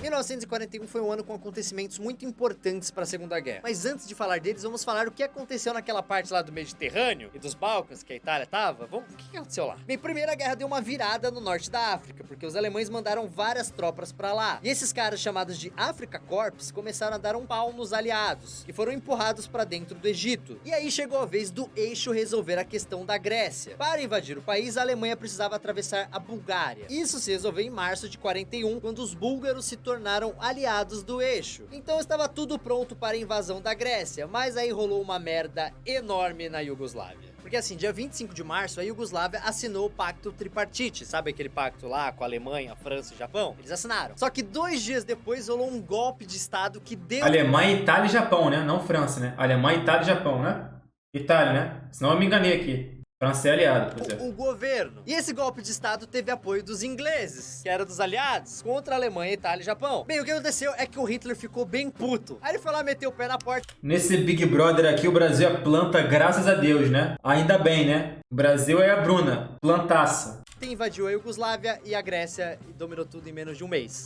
1941 foi um ano com acontecimentos muito importantes para a Segunda Guerra. Mas antes de falar deles, vamos falar o que aconteceu naquela parte lá do Mediterrâneo e dos Balcãs que a Itália tava. O que aconteceu lá? Bem, primeiro a guerra deu uma virada no norte da África, porque os alemães mandaram várias tropas para lá. E esses caras chamados de Afrika Korps começaram a dar um pau nos aliados, que foram empurrados para dentro do Egito. E aí chegou a vez do eixo resolver a questão da Grécia. Para invadir o país, a Alemanha precisava atravessar a Bulgária. Isso se resolveu em março de 41, quando os búlgaros se tornaram aliados do eixo. Então estava tudo pronto para a invasão da Grécia, mas aí rolou uma merda enorme na Iugoslávia. Porque assim, dia 25 de março, a Iugoslávia assinou o Pacto Tripartite. Sabe aquele pacto lá com a Alemanha, a França e o Japão? Eles assinaram. Só que 2 dias depois rolou um golpe de estado que deu... Alemanha, Itália e Japão, né? Não França, né? Alemanha, Itália e Japão, né? Itália, né? Senão eu me enganei aqui. França é aliado, por exemplo. O governo. E esse golpe de estado teve apoio dos ingleses, que era dos aliados, contra a Alemanha, Itália e Japão. Bem, o que aconteceu é que o Hitler ficou bem puto. Aí ele foi lá meter o pé na porta. Nesse Big Brother aqui, o Brasil é planta, graças a Deus, né? Ainda bem, né? O Brasil é a Bruna, plantaça. Invadiu a Iugoslávia e a Grécia e dominou tudo em menos de um mês.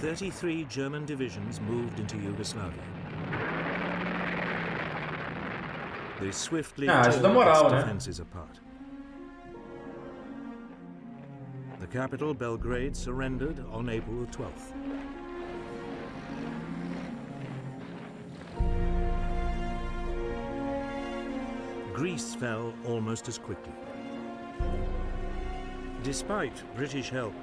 33 German divisions moved into Yugoslavia. They swiftly tore its defenses apart. The capital, Belgrade, surrendered on April 12th. Greece fell almost as quickly. Despite British help,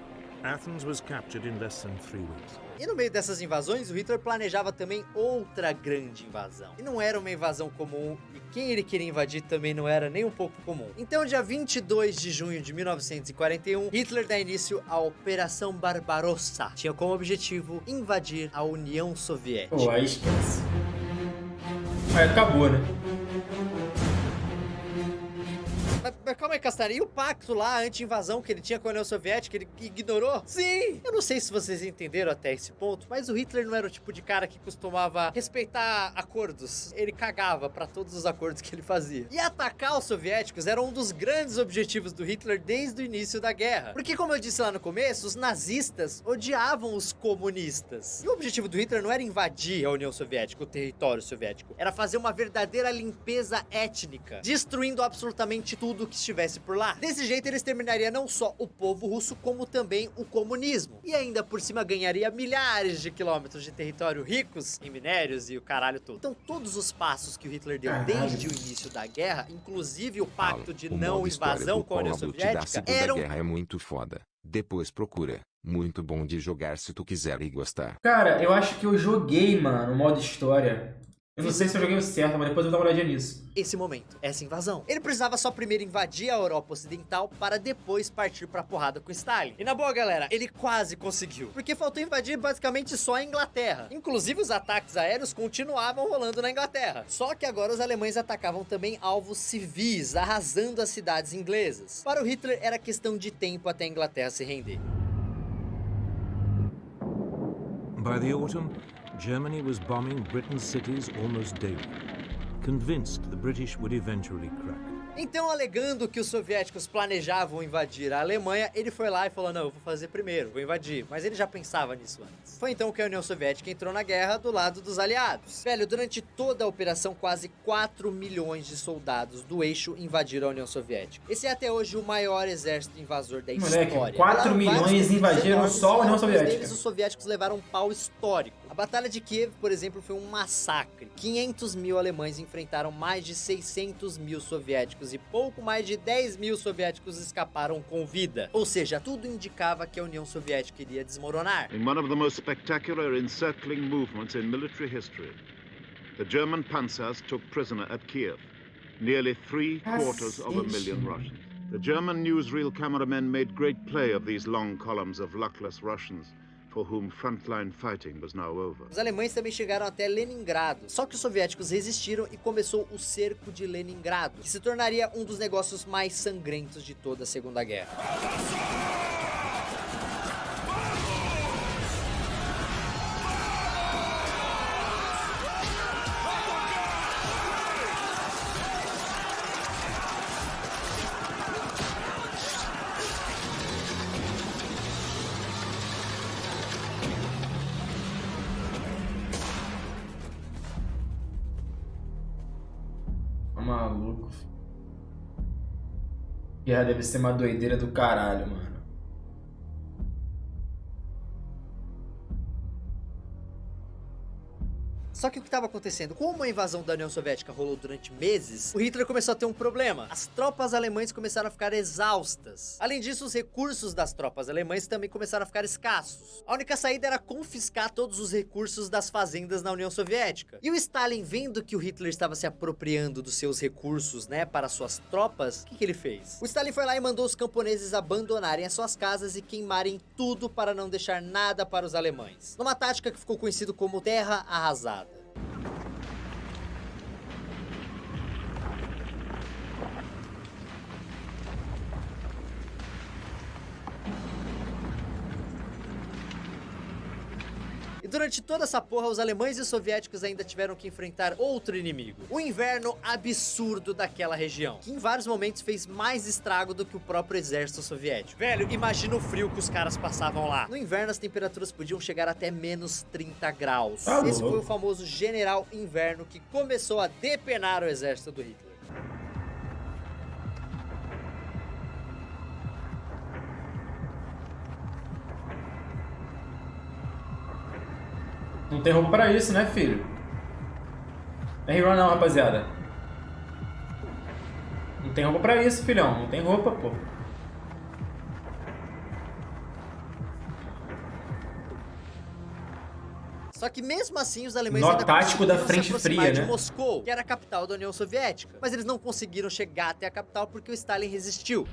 Athens was captured in less than 3 weeks. E no meio dessas invasões, o Hitler planejava também outra grande invasão. E não era uma invasão comum, e quem ele queria invadir também não era nem um pouco comum. Então, dia 22 de junho de 1941, Hitler dá início à Operação Barbarossa. Tinha como objetivo invadir a União Soviética. Pô, aí esquece. Aí acabou, né? Mas calma aí, Castanha, e o pacto lá, anti-invasão que ele tinha com a União Soviética, ele ignorou? Sim! Eu não sei se vocês entenderam até esse ponto, mas o Hitler não era o tipo de cara que costumava respeitar acordos. Ele cagava pra todos os acordos que ele fazia. E atacar os soviéticos era um dos grandes objetivos do Hitler desde o início da guerra. Porque, como eu disse lá no começo, os nazistas odiavam os comunistas. E o objetivo do Hitler não era invadir a União Soviética, o território soviético. Era fazer uma verdadeira limpeza étnica, destruindo absolutamente tudo que estivesse por lá. Desse jeito, ele exterminaria não só o povo russo, como também o comunismo. E ainda por cima ganharia milhares de quilômetros de território ricos em minérios e o caralho todo. Então, todos os passos que o Hitler deu desde o início da guerra, inclusive o pacto de não invasão com a União Soviética, eram... A guerra é muito foda. Depois procura. Muito bom de jogar se tu quiser e gostar. Cara, eu acho que eu joguei, mano, o modo história. Eu não sei se eu joguei o certo, mas depois eu vou dar uma olhadinha nisso. Esse momento, essa invasão. Ele precisava só primeiro invadir a Europa Ocidental para depois partir pra porrada com Stalin. E na boa, galera, ele quase conseguiu. Porque faltou invadir basicamente só a Inglaterra. Inclusive, os ataques aéreos continuavam rolando na Inglaterra. Só que agora os alemães atacavam também alvos civis, arrasando as cidades inglesas. Para o Hitler, era questão de tempo até a Inglaterra se render. By the autumn, Germany was bombing Britain's cities almost daily, convinced the British would eventually crack. Então, alegando que os soviéticos planejavam invadir a Alemanha, ele foi lá e falou, não, eu vou fazer primeiro, vou invadir. Mas ele já pensava nisso antes. Foi então que a União Soviética entrou na guerra do lado dos aliados. Velho, durante toda a operação, quase 4 milhões de soldados do eixo invadiram a União Soviética. Esse é até hoje o maior exército invasor da história. 4 milhões invadiram só a União Soviética. Deles, os soviéticos levaram um pau histórico. A Batalha de Kiev, por exemplo, foi um massacre. 500 mil alemães enfrentaram mais de 600 mil soviéticos e pouco mais de 10 mil soviéticos escaparam com vida. Ou seja, tudo indicava que a União Soviética iria desmoronar. In one of the most spectacular encircling movements in military history, the German panzers took prisoner at Kiev nearly 750,000 Russians. The German newsreel cameramen made great play of these long columns of luckless Russians, for whom frontline fighting was now over. Os alemães também chegaram até Leningrado, só que os soviéticos resistiram e começou o cerco de Leningrado, que se tornaria um dos negócios mais sangrentos de toda a Segunda Guerra. Maluco. Guerra deve ser uma doideira do caralho, mano. Só que o que estava acontecendo? Como a invasão da União Soviética rolou durante meses, o Hitler começou a ter um problema. As tropas alemãs começaram a ficar exaustas. Além disso, os recursos das tropas alemãs também começaram a ficar escassos. A única saída era confiscar todos os recursos das fazendas na União Soviética. E o Stalin, vendo que o Hitler estava se apropriando dos seus recursos, né, para suas tropas, o que ele fez? O Stalin foi lá e mandou os camponeses abandonarem as suas casas e queimarem tudo para não deixar nada para os alemães. Numa tática que ficou conhecida como terra arrasada. Durante toda essa porra, os alemães e os soviéticos ainda tiveram que enfrentar outro inimigo. O inverno absurdo daquela região, que em vários momentos fez mais estrago do que o próprio exército soviético. Velho, imagina o frio que os caras passavam lá. No inverno, as temperaturas podiam chegar até menos 30 graus. Esse foi o famoso General Inverno que começou a depenar o exército do Hitler. Não tem roupa pra isso, né, filho? Não é hero não, rapaziada. Não tem roupa pra isso, filhão. Não tem roupa, pô. Só que mesmo assim, os alemães nó ainda tático da conseguiram frente se aproximar fria, de né? Moscou, que era a capital da União Soviética. Mas eles não conseguiram chegar até a capital porque o Stalin resistiu.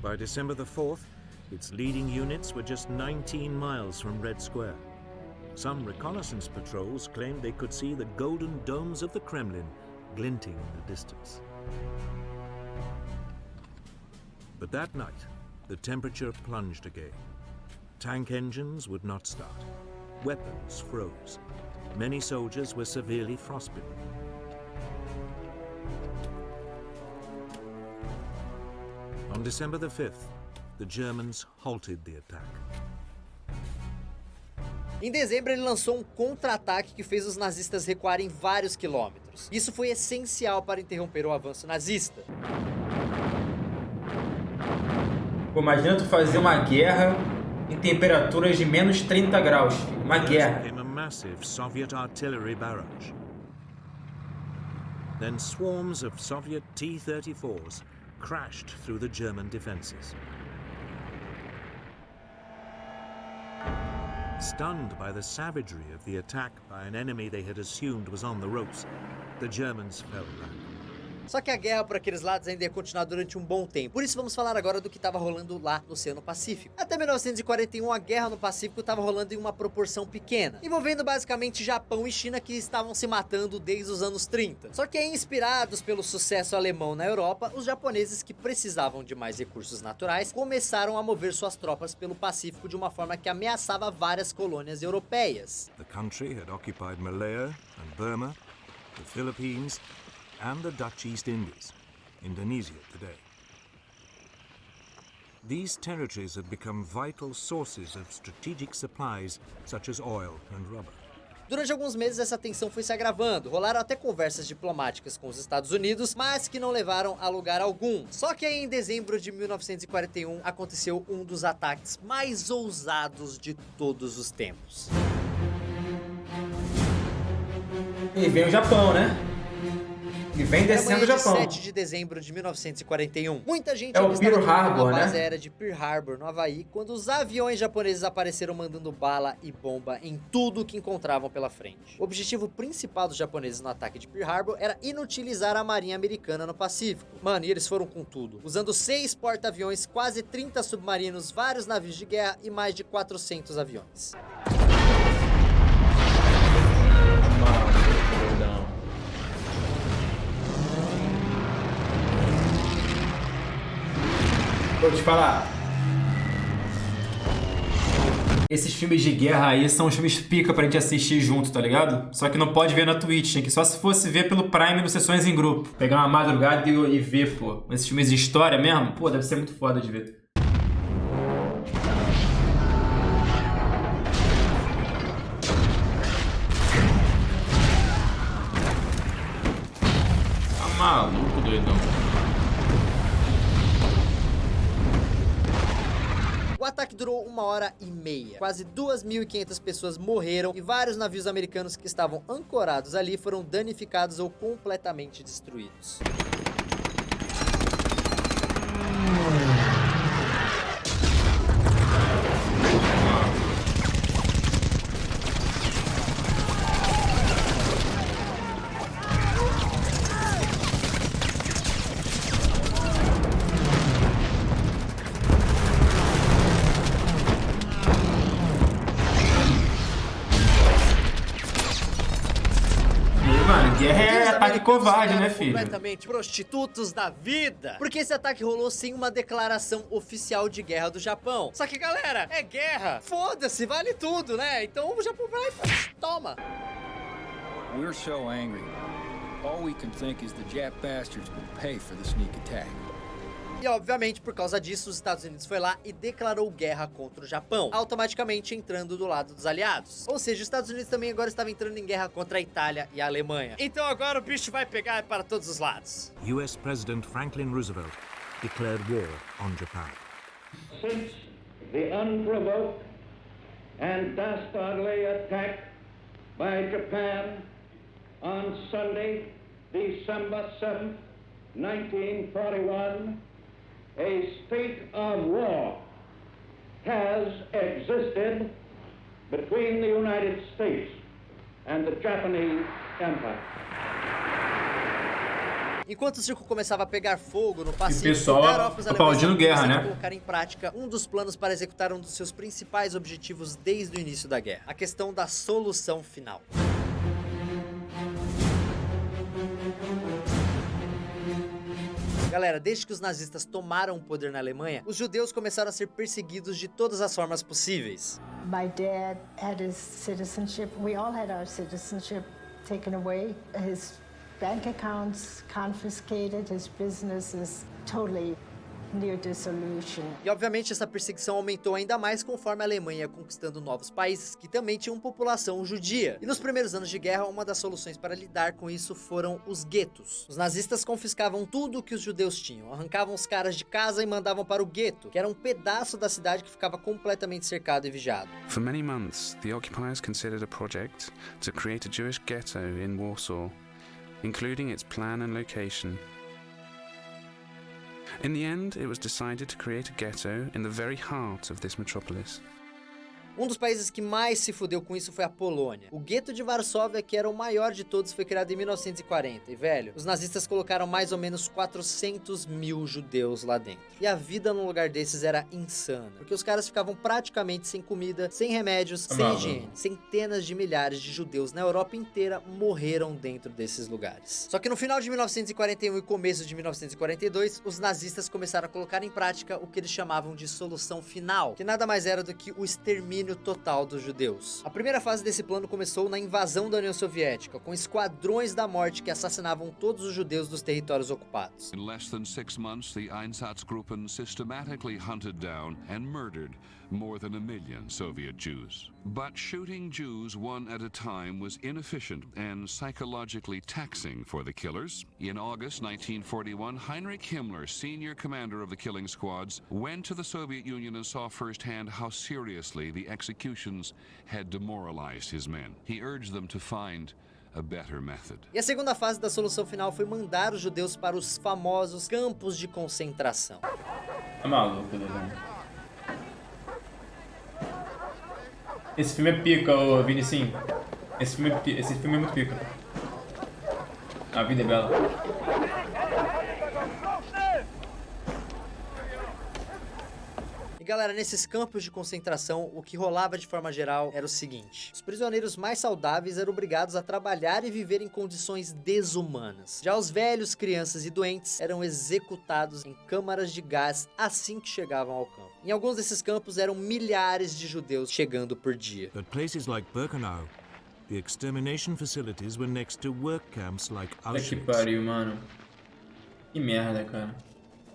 By December the 4th, its leading units were just 19 miles from Red Square. Some reconnaissance patrols claimed they could see the golden domes of the Kremlin glinting in the distance. But that night, the temperature plunged again. Tank engines would not start. Weapons froze. Many soldiers were severely frostbitten. On December the 5th, the Germans halted the attack. Em dezembro, ele lançou um contra-ataque que fez os nazistas recuarem vários quilômetros. Isso foi essencial para interromper o avanço nazista. Pô, imagina tu fazer uma guerra em temperaturas de menos 30 graus. Uma guerra. Came a massive Soviet artillery barrage. Then swarms of Soviet T-34s crashed through the German defenses. Stunned by the savagery of the attack by an enemy they had assumed was on the ropes, the Germans fell back. Só que a guerra por aqueles lados ainda ia continuar durante um bom tempo. Por isso vamos falar agora do que estava rolando lá no Oceano Pacífico. Até 1941, a guerra no Pacífico estava rolando em uma proporção pequena, envolvendo basicamente Japão e China, que estavam se matando desde os anos 30. Só que aí, inspirados pelo sucesso alemão na Europa, os japoneses, que precisavam de mais recursos naturais, começaram a mover suas tropas pelo Pacífico de uma forma que ameaçava várias colônias europeias. The country had occupied Malaya and Burma, the Philippines, and the Dutch East Indies, Indonesia today. These territories had become vital sources of strategic supplies such as oil and rubber. Durante alguns meses essa tensão foi se agravando, rolaram até conversas diplomáticas com os Estados Unidos, mas que não levaram a lugar algum. Só que aí em dezembro de 1941 aconteceu um dos ataques mais ousados de todos os tempos. E vem o Japão, né? E vem descendo o Japão. 7 de dezembro de 1941. Muita gente É o Pearl Harbor, na base né? aérea de Pearl Harbor, no Havaí, quando os aviões japoneses apareceram mandando bala e bomba em tudo que encontravam pela frente. O objetivo principal dos japoneses no ataque de Pearl Harbor era inutilizar a marinha americana no Pacífico. Mano, e eles foram com tudo, usando 6 porta-aviões, quase 30 submarinos, vários navios de guerra e mais de 400 aviões. Vou te falar. Esses filmes de guerra aí são os filmes pica pra gente assistir junto, tá ligado? Só que não pode ver na Twitch, tem que só se fosse ver pelo Prime no Sessões em Grupo. Pegar uma madrugada e ver, pô. Esses filmes de história mesmo, pô, deve ser muito foda de ver. Maluco, doidão. O ataque durou 1h30. Quase 2.500 pessoas morreram e vários navios americanos que estavam ancorados ali foram danificados ou completamente destruídos. Guerra é ataque covarde, né, filho? Completamente prostitutos da vida. Porque esse ataque rolou sem uma declaração oficial de guerra do Japão. Só que, galera, é guerra. Foda-se, vale tudo, né? Então o Japão vai e toma. We're so angry. All we can think is the Jap bastards will pay for the sneak attack. E obviamente, por causa disso, os Estados Unidos foi lá e declarou guerra contra o Japão, automaticamente entrando do lado dos aliados. Ou seja, os Estados Unidos também agora estavam entrando em guerra contra a Itália e a Alemanha. Então agora o bicho vai pegar para todos os lados. US President Franklin Roosevelt declared war on Japan. Since the unprovoked and dastardly attack by Japan on Sunday, December 7th, 1941, a state of war has existed between the United States and the Japanese Empire. Enquanto o circo começava a pegar fogo no Pacífico, o pessoal aplaudindo guerra, né? Colocar em prática um dos planos para executar um dos seus principais objetivos desde o início da guerra, a questão da solução final. Galera, desde que os nazistas tomaram o poder na Alemanha, os judeus começaram a ser perseguidos de todas as formas possíveis. My dad had his citizenship. We all had our citizenship taken away. His bank accounts confiscated. His business is totally near dissolution. E obviamente essa perseguição aumentou ainda mais conforme a Alemanha ia conquistando novos países que também tinham população judia. E nos primeiros anos de guerra, uma das soluções para lidar com isso foram os guetos. Os nazistas confiscavam tudo que os judeus tinham, arrancavam os caras de casa e mandavam para o gueto, que era um pedaço da cidade que ficava completamente cercado e vigiado. For many months, the occupiers considered a project to create a Jewish ghetto in Warsaw, including its plan and location. In the end, it was decided to create a ghetto in the very heart of this metropolis. Um dos países que mais se fudeu com isso foi a Polônia. O gueto de Varsóvia, que era o maior de todos, foi criado em 1940. E, velho, os nazistas colocaram mais ou menos 400 mil judeus lá dentro. E a vida num lugar desses era insana. Porque os caras ficavam praticamente sem comida, sem remédios, sem higiene. Centenas de milhares de judeus na Europa inteira morreram dentro desses lugares. Só que no final de 1941 e começo de 1942, os nazistas começaram a colocar em prática o que eles chamavam de solução final, que nada mais era do que o extermínio total dos judeus. A primeira fase desse plano começou na invasão da União Soviética, com esquadrões da morte que assassinavam todos os judeus dos territórios ocupados. In less than 6 months, the Einsatzgruppen systematically hunted down and murdered more than 1 million Soviet Jews. But shooting Jews one at a time was inefficient and psychologically taxing for the killers. In August 1941, Heinrich Himmler, senior commander of the killing squads, went to the Soviet Union and saw firsthand how seriously the executions had demoralized his men. He urged them to find a better method. E a segunda fase da solução final foi mandar os judeus para os famosos campos de concentração. É maluco, né? Esse filme é pica, ô Vinicinho. Esse filme é muito pica. A vida é bela. E galera, nesses campos de concentração, o que rolava de forma geral era o seguinte: os prisioneiros mais saudáveis eram obrigados a trabalhar e viver em condições desumanas. Já os velhos, crianças e doentes eram executados em câmaras de gás assim que chegavam ao campo. Em alguns desses campos eram milhares de judeus chegando por dia. At places like Birkenau, the extermination facilities were next to work camps like Auschwitz. Que pariu, mano. Que merda, cara.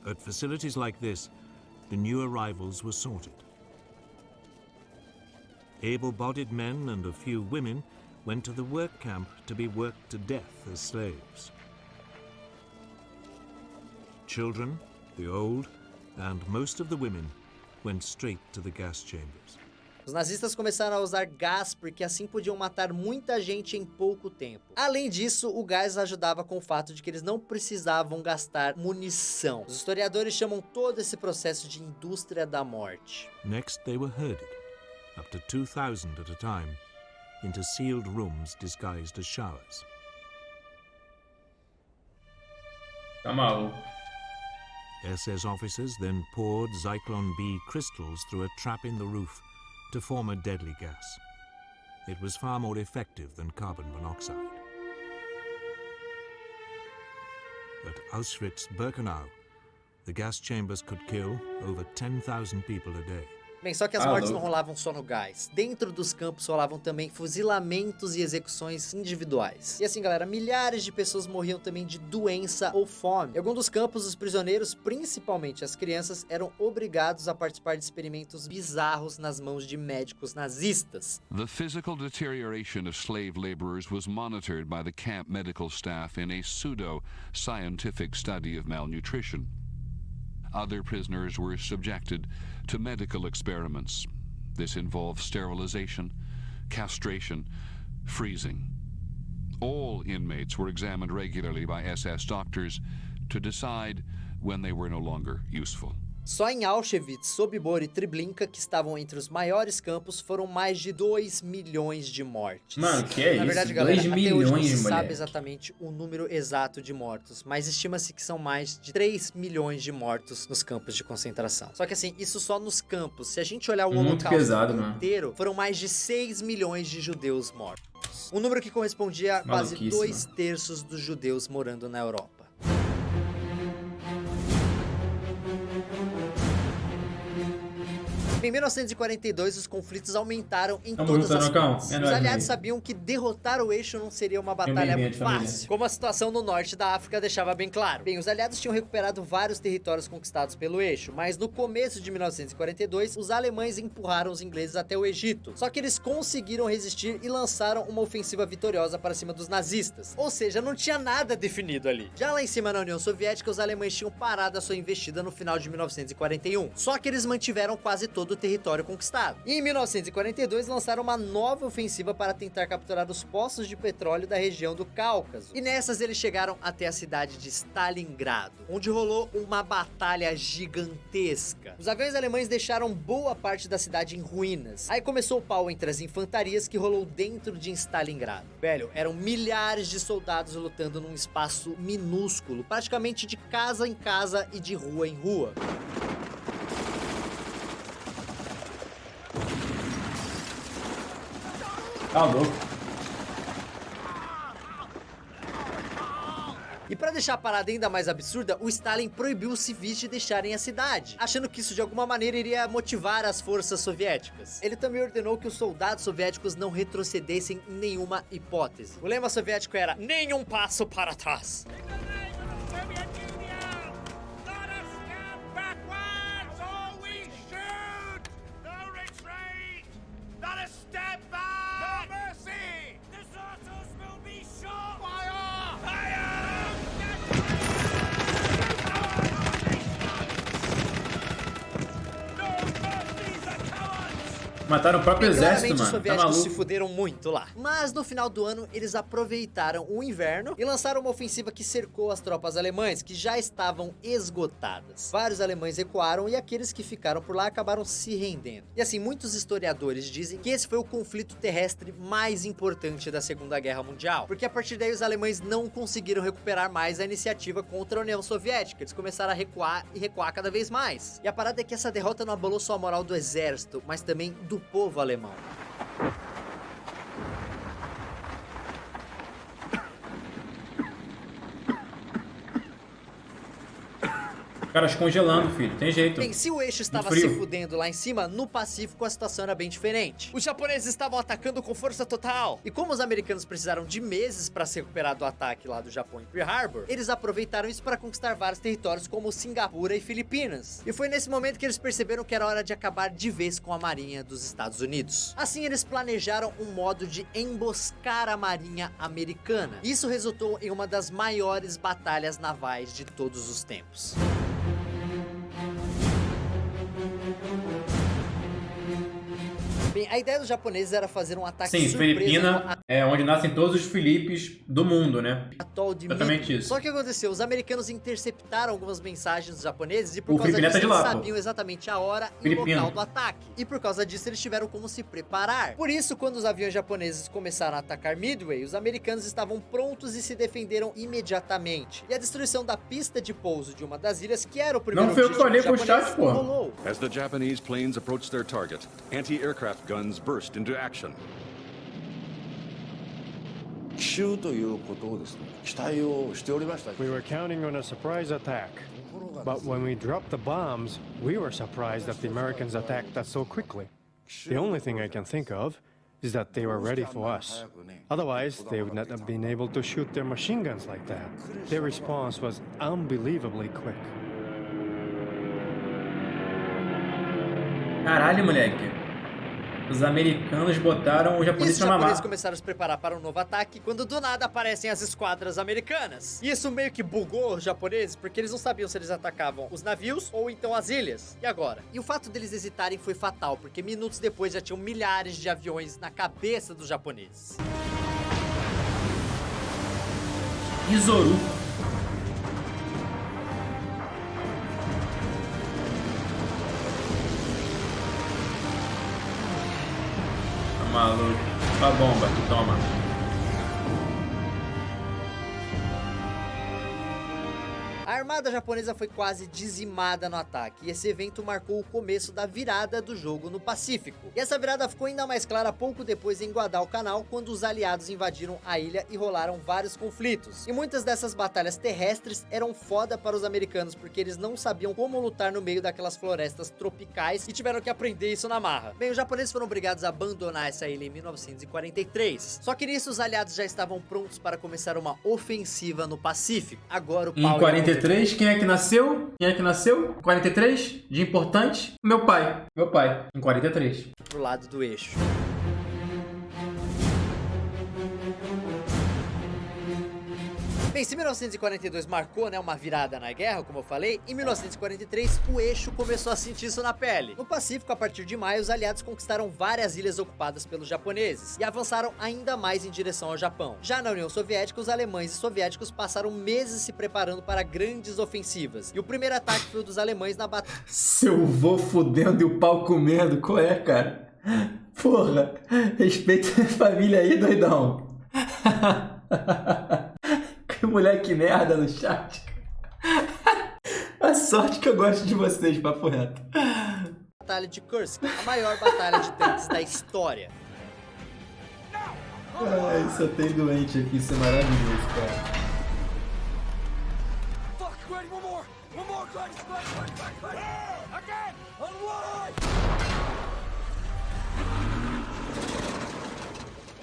At facilities like this, the new arrivals were sorted. Able-bodied men and a few women went to the work camp to be worked to death as slaves. children, the old, and most of the women went straight to the gas chambers. Os nazistas começaram a usar gás porque assim podiam matar muita gente em pouco tempo. Além disso, o gás ajudava com o fato de que eles não precisavam gastar munição. Os historiadores chamam todo esse processo de indústria da morte. Next, they were herded, up to 2,000 at a time, into sealed rooms disguised as showers. Tá maluco. SS officers then poured Zyklon B crystals through a trap in the roof to form a deadly gas. It was far more effective than carbon monoxide. At Auschwitz-Birkenau, the gas chambers could kill over 10,000 people a day. Bem, só que as mortes não rolavam só no gás. Dentro dos campos rolavam também fuzilamentos e execuções individuais. E assim, galera, milhares de pessoas morriam também de doença ou fome. Em alguns dos campos, os prisioneiros, principalmente as crianças, eram obrigados a participar de experimentos bizarros nas mãos de médicos nazistas. The physical deterioration of slave laborers was monitored by the camp medical staff in a pseudo-scientific study of malnutrition. Other prisoners were subjected to medical experiments. This involved sterilization, castration, freezing. All inmates were examined regularly by SS doctors to decide when they were no longer useful. Só em Auschwitz, Sobibor e Treblinka, que estavam entre os maiores campos, foram mais de 2 milhões de mortes. Mano, que é isso? Na verdade, galera, 2 até milhões, hoje não se sabe moleque. exatamente o número exato de mortos, mas estima-se que são mais de 3 milhões de mortos nos campos de concentração. Só que assim, isso só nos campos. Se a gente olhar o Muito Holocausto pesado, mano. inteiro, foram mais de 6 milhões de judeus mortos. Um número que correspondia a quase Maluquice, 2/3 dos judeus morando na Europa. Em 1942, os conflitos aumentaram em todas as frentes. Os aliados sabiam que derrotar o eixo não seria uma batalha muito fácil, como a situação no norte da África deixava bem claro. Bem, os aliados tinham recuperado vários territórios conquistados pelo eixo, mas no começo de 1942, os alemães empurraram os ingleses até o Egito. Só que eles conseguiram resistir e lançaram uma ofensiva vitoriosa para cima dos nazistas. Ou seja, não tinha nada definido ali. Já lá em cima na União Soviética, os alemães tinham parado a sua investida no final de 1941. Só que eles mantiveram quase todo o território conquistado. E em 1942 lançaram uma nova ofensiva para tentar capturar os poços de petróleo da região do Cáucaso. E nessas eles chegaram até a cidade de Stalingrado, onde rolou uma batalha gigantesca. Os aviões alemães deixaram boa parte da cidade em ruínas. Aí começou o pau entre as infantarias que rolou dentro de Stalingrado. Velho, eram milhares de soldados lutando num espaço minúsculo, praticamente de casa em casa e de rua em rua. Tá louco. E pra deixar a parada ainda mais absurda, o Stalin proibiu os civis de deixarem a cidade, achando que isso de alguma maneira iria motivar as forças soviéticas. Ele também ordenou que os soldados soviéticos não retrocedessem em nenhuma hipótese. O lema soviético era nenhum passo para trás. Mataram o próprio exército, Claramente, mano. os Tá soviéticos maluco. se fuderam muito lá. Mas no final do ano, eles aproveitaram o inverno e lançaram uma ofensiva que cercou as tropas alemãs, que já estavam esgotadas. Vários alemães recuaram e aqueles que ficaram por lá acabaram se rendendo. E assim, muitos historiadores dizem que esse foi o conflito terrestre mais importante da Segunda Guerra Mundial, porque a partir daí os alemães não conseguiram recuperar mais a iniciativa contra a União Soviética. Eles começaram a recuar e recuar cada vez mais. E a parada é que essa derrota não abalou só a moral do exército, mas também do povo alemão. Caras congelando, filho. Tem jeito. Bem, se o eixo estava se fudendo lá em cima, no Pacífico a situação era bem diferente. Os japoneses estavam atacando com força total. E como os americanos precisaram de meses para se recuperar do ataque lá do Japão em Pearl Harbor, eles aproveitaram isso para conquistar vários territórios como Singapura e Filipinas. E foi nesse momento que eles perceberam que era hora de acabar de vez com a marinha dos Estados Unidos. Assim, eles planejaram um modo de emboscar a marinha americana. Isso resultou em uma das maiores batalhas navais de todos os tempos. Bem, a ideia dos japoneses era fazer um ataque surpresa. Sim, Filipina é onde nascem todos os Filipes do mundo, né? Atol de Exatamente Mito. isso. Só que o que aconteceu? Os americanos interceptaram algumas mensagens dos japoneses e por causa Filipineta disso de eles lá, sabiam exatamente a hora e o local do ataque. E por causa disso eles tiveram como se preparar. Por isso, quando os aviões japoneses começaram a atacar Midway, os americanos estavam prontos e se defenderam imediatamente. E a destruição da pista de pouso de uma das ilhas, que era o primeiro Não foi eu que falei com o chat, pô. rolou. As the Japanese planes approached their target, anti-aircraft guns burst into action. We were counting on a surprise attack. But when we dropped the bombs, we were surprised that the Americans attacked us so quickly. The only thing I can think of is that they were ready for us. Otherwise, they would not have been able to shoot their machine guns like that. Their response was unbelievably quick. Caralho, moleque. Os americanos botaram os japoneses Os pra mamar. japoneses começaram a se preparar para um novo ataque quando do nada aparecem as esquadras americanas. E isso meio que bugou os japoneses porque eles não sabiam se eles atacavam os navios ou então as ilhas. E agora? E o fato deles hesitarem foi fatal, porque minutos depois já tinham milhares de aviões na cabeça dos japoneses. Izoru. Maluco. A bomba, toma. A armada japonesa foi quase dizimada no ataque, e esse evento marcou o começo da virada do jogo no Pacífico. E essa virada ficou ainda mais clara pouco depois em Guadalcanal, quando os aliados invadiram a ilha e rolaram vários conflitos. E muitas dessas batalhas terrestres eram foda para os americanos, porque eles não sabiam como lutar no meio daquelas florestas tropicais e tiveram que aprender isso na marra. Bem, os japoneses foram obrigados a abandonar essa ilha em 1943. Só que nisso os aliados já estavam prontos para começar uma ofensiva no Pacífico. Agora o pau Em 43, quem é que nasceu? Quem é que nasceu? 43, de importante? Meu pai. Meu pai, em 43. Pro lado do eixo. Bem, se 1942 marcou, né, uma virada na guerra, como eu falei, em 1943 o eixo começou a sentir isso na pele. No Pacífico, a partir de maio, os aliados conquistaram várias ilhas ocupadas pelos japoneses e avançaram ainda mais em direção ao Japão. Já na União Soviética, os alemães e soviéticos passaram meses se preparando para grandes ofensivas. E o primeiro ataque foi o dos alemães na batalha. Seu vô fudendo e o pau comendo, qual é, cara? Porra, respeita a família aí, doidão. Que moleque merda no chat. A sorte que eu gosto de vocês, papo reto. Batalha de Kursk, a maior batalha de tanques da história. Ai, só tem doente aqui, isso é maravilhoso, cara.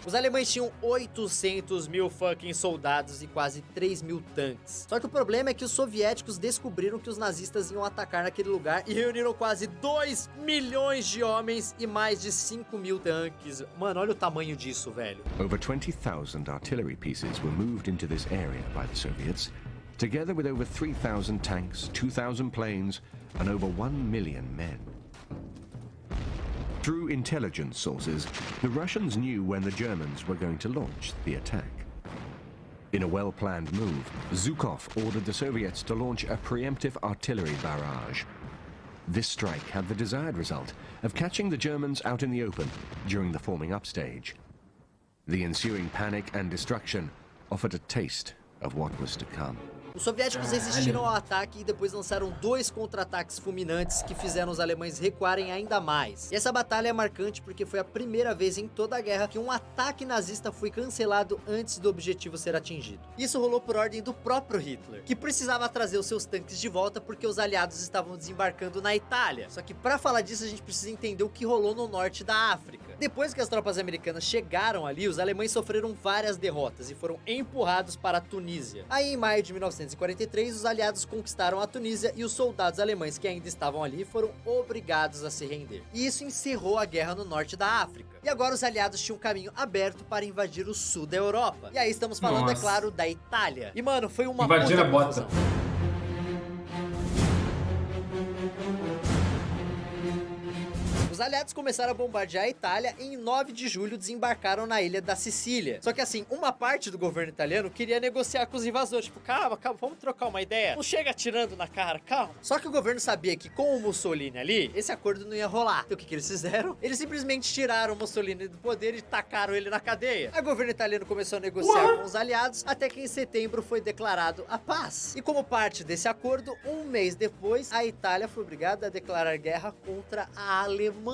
Os alemães tinham 800 mil fucking soldados e quase 3 mil tanques. Só que o problema é que os soviéticos descobriram que os nazistas iam atacar naquele lugar e reuniram quase 2 milhões de homens e mais de 5 mil tanques. Mano, olha o tamanho disso, velho. Over 20,000 artillery pieces were moved into this area by the Soviets, together with over 3,000 tanks, 2,000 planes, and over 1 million men. Through intelligence sources, the Russians knew when the Germans were going to launch the attack. In a well-planned move, Zhukov ordered the Soviets to launch a preemptive artillery barrage. This strike had the desired result of catching the Germans out in the open during the forming up stage. The ensuing panic and destruction offered a taste of what was to come. Os soviéticos resistiram ao ataque e depois lançaram 2 contra-ataques fulminantes que fizeram os alemães recuarem ainda mais. E essa batalha é marcante porque foi a primeira vez em toda a guerra que um ataque nazista foi cancelado antes do objetivo ser atingido. Isso rolou por ordem do próprio Hitler, que precisava trazer os seus tanques de volta porque os aliados estavam desembarcando na Itália. Só que para falar disso a gente precisa entender o que rolou no norte da África. Depois que as tropas americanas chegaram ali, os alemães sofreram várias derrotas e foram empurrados para a Tunísia. Aí em maio de 1943, os aliados conquistaram a Tunísia e os soldados alemães que ainda estavam ali foram obrigados a se render. E isso encerrou a guerra no norte da África. E agora os aliados tinham um caminho aberto para invadir o sul da Europa. E aí estamos falando, é claro, da Itália. E mano, foi uma invadir a bota. Os aliados começaram a bombardear a Itália e em 9 de julho desembarcaram na ilha da Sicília. Só que assim, uma parte do governo italiano queria negociar com os invasores. Tipo, calma, vamos trocar uma ideia. Não chega atirando na cara, calma. Só que o governo sabia que com o Mussolini ali, esse acordo não ia rolar. Então o que eles fizeram? Eles simplesmente tiraram o Mussolini do poder e tacaram ele na cadeia. Aí o governo italiano começou a negociar com os aliados, até que em setembro foi declarado a paz. E como parte desse acordo, um mês depois, a Itália foi obrigada a declarar guerra contra a Alemanha.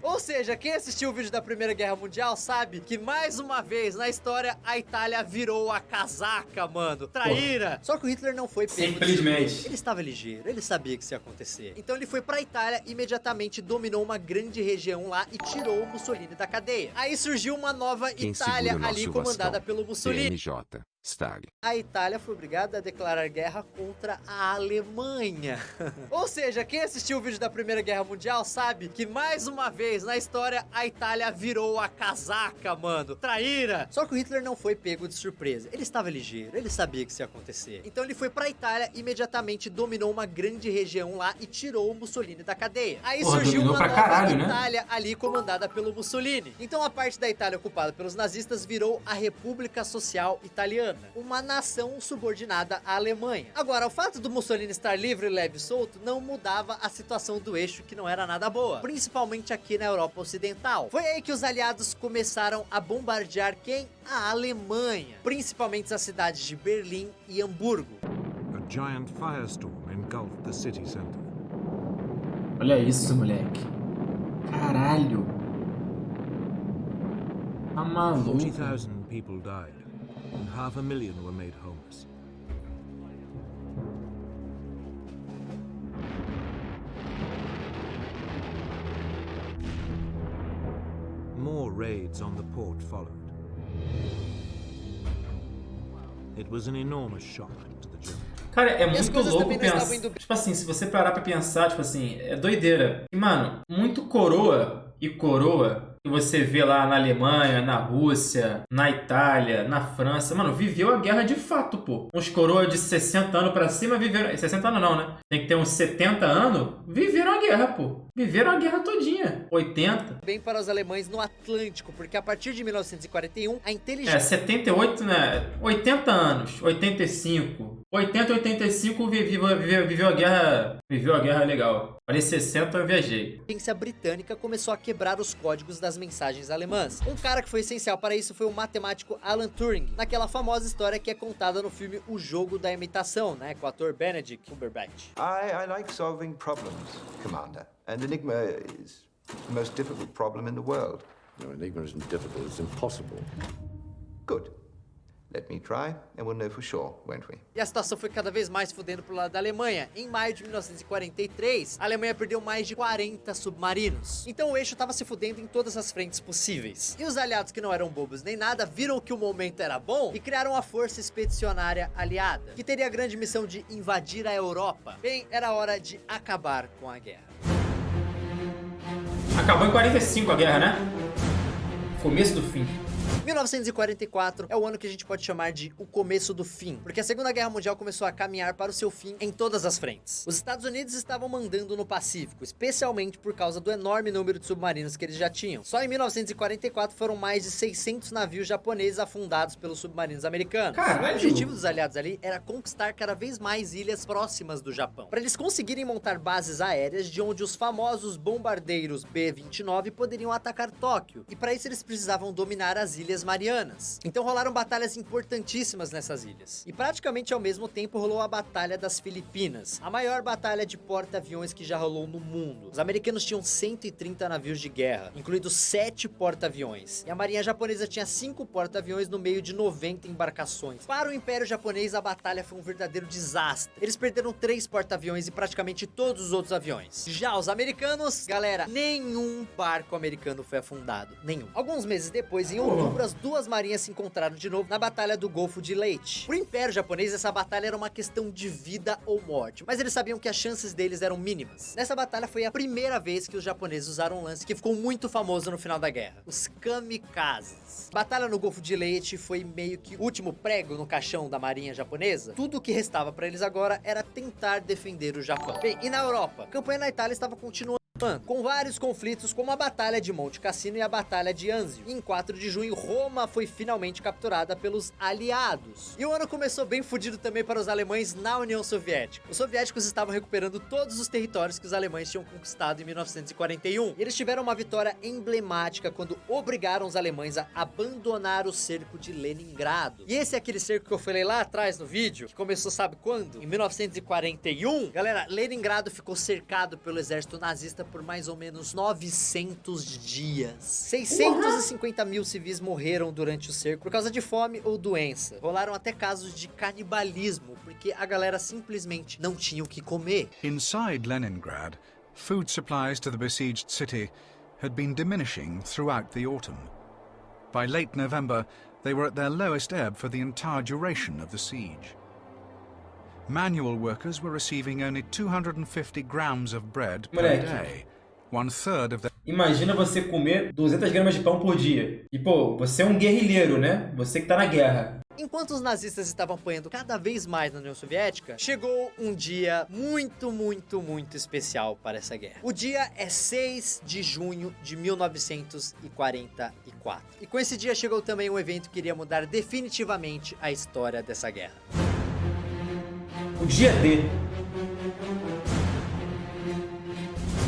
Ou seja, quem assistiu o vídeo da Primeira Guerra Mundial sabe que mais uma vez na história a Itália virou a casaca, mano. Traíra. Só que o Hitler não foi pego. Simplesmente. Ele estava ligeiro, ele sabia que isso ia acontecer. Então ele foi pra Itália e imediatamente dominou uma grande região lá e tirou o Mussolini da cadeia. Aí surgiu uma nova Itália ali comandada pelo Mussolini. PNJ. Stag. A Itália foi obrigada a declarar guerra contra a Alemanha. Ou seja, quem assistiu o vídeo da Primeira Guerra Mundial sabe que mais uma vez na história a Itália virou a casaca, mano. Traíra. Só que o Hitler não foi pego de surpresa. Ele estava ligeiro, ele sabia que isso ia acontecer. Então ele foi pra Itália e imediatamente dominou uma grande região lá e tirou o Mussolini da cadeia. Aí surgiu uma nova Itália ali comandada pelo Mussolini. Então a parte da Itália ocupada pelos nazistas virou a República Social Italiana, uma nação subordinada à Alemanha. Agora, o fato do Mussolini estar livre, leve e solto não mudava a situação do eixo, que não era nada boa, principalmente aqui na Europa Ocidental. Foi aí que os aliados começaram a bombardear quem? A Alemanha, principalmente as cidades de Berlim e Hamburgo. A giant firestorm engulfed the city center. Olha isso, moleque. Caralho. Tá maluco. 40,000 people died. And 500,000 were made homeless. More raids on the port followed. It was an enormous shock to the Germans. Cara, é muito louco pensar. Tipo assim, se você parar pra pensar, tipo assim, é doideira. E, mano, muito coroa que você vê lá na Alemanha, na Rússia, na Itália, na França, mano, viveu a guerra de fato, pô. Uns coroas de 60 anos pra cima viveram... 60 anos não, né? Tem que ter uns 70 anos, viveram a guerra, pô. Viveram a guerra todinha. 80. Bem para os alemães no Atlântico, porque a partir de 1941, a inteligência... 78, né? 80 anos, 85... 80 e 85 viveu a guerra legal. Falei 60, eu viajei. A agência britânica começou a quebrar os códigos das mensagens alemãs. Um cara que foi essencial para isso foi o matemático Alan Turing, naquela famosa história que é contada no filme O Jogo da Imitação, né, com o ator Benedict Cumberbatch. I like solving problems, Commander. And Enigma is the most difficult problem in the world. No, Enigma isn't difficult, it's impossible. Good. Let me try, and we'll know for sure, won't we? E a situação foi cada vez mais fudendo pro lado da Alemanha. Em maio de 1943, a Alemanha perdeu mais de 40 submarinos. Então o eixo tava se fudendo em todas as frentes possíveis. E os aliados, que não eram bobos nem nada, viram que o momento era bom e criaram a Força Expedicionária Aliada, que teria a grande missão de invadir a Europa. Bem, era hora de acabar com a guerra. Acabou em 45 a guerra, né? Começo do fim. 1944 é o ano que a gente pode chamar de o começo do fim, porque a Segunda Guerra Mundial começou a caminhar para o seu fim em todas as frentes. Os Estados Unidos estavam mandando no Pacífico, especialmente por causa do enorme número de submarinos que eles já tinham. Só em 1944 foram mais de 600 navios japoneses afundados pelos submarinos americanos. Caralho. O objetivo dos aliados ali era conquistar cada vez mais ilhas próximas do Japão, para eles conseguirem montar bases aéreas de onde os famosos bombardeiros B-29 poderiam atacar Tóquio. E para isso eles precisavam dominar as Ilhas Marianas. Então rolaram batalhas importantíssimas nessas ilhas. E praticamente ao mesmo tempo rolou a Batalha das Filipinas, a maior batalha de porta-aviões que já rolou no mundo. Os americanos tinham 130 navios de guerra, incluindo 7 porta-aviões. E a marinha japonesa tinha 5 porta-aviões no meio de 90 embarcações. Para o Império Japonês, a batalha foi um verdadeiro desastre. Eles perderam 3 porta-aviões e praticamente todos os outros aviões. Já os americanos, galera, nenhum barco americano foi afundado. Nenhum. Alguns meses depois, em outubro, as duas marinhas se encontraram de novo na Batalha do Golfo de Leyte. Pro Império Japonês, essa batalha era uma questão de vida ou morte, mas eles sabiam que as chances deles eram mínimas. Nessa batalha foi a primeira vez que os japoneses usaram um lance que ficou muito famoso no final da guerra: os kamikazes. Batalha no Golfo de Leyte foi meio que o último prego no caixão da marinha japonesa. Tudo o que restava para eles agora era tentar defender o Japão. Bem, e na Europa? A campanha na Itália estava continuando, com vários conflitos, como a Batalha de Monte Cassino e a Batalha de Anzio. Em 4 de junho, Roma foi finalmente capturada pelos aliados. E o ano começou bem fodido também para os alemães na União Soviética. Os soviéticos estavam recuperando todos os territórios que os alemães tinham conquistado em 1941. E eles tiveram uma vitória emblemática quando obrigaram os alemães a abandonar o cerco de Leningrado. E esse é aquele cerco que eu falei lá atrás no vídeo, que começou sabe quando? Em 1941. Galera, Leningrado ficou cercado pelo exército nazista por mais ou menos 900 dias. 650 mil civis morreram durante o cerco por causa de fome ou doença. Rolaram até casos de canibalismo, porque a galera simplesmente não tinha o que comer. Inside Leningrad, food supplies to the besieged city had been diminishing throughout the autumn. By late November, they were at their lowest ebb for the entire duration of the siege. Manual workers were receiving only 250 grams of bread per day, 1/3 of their... Imagina você comer 200 gramas de pão por dia. E pô, você é um guerrilheiro, né? Você que tá na guerra. Enquanto os nazistas estavam apanhando cada vez mais na União Soviética, chegou um dia muito especial para essa guerra. O dia é 6 de junho de 1944. E com esse dia chegou também um evento que iria mudar definitivamente a história dessa guerra. O dia D.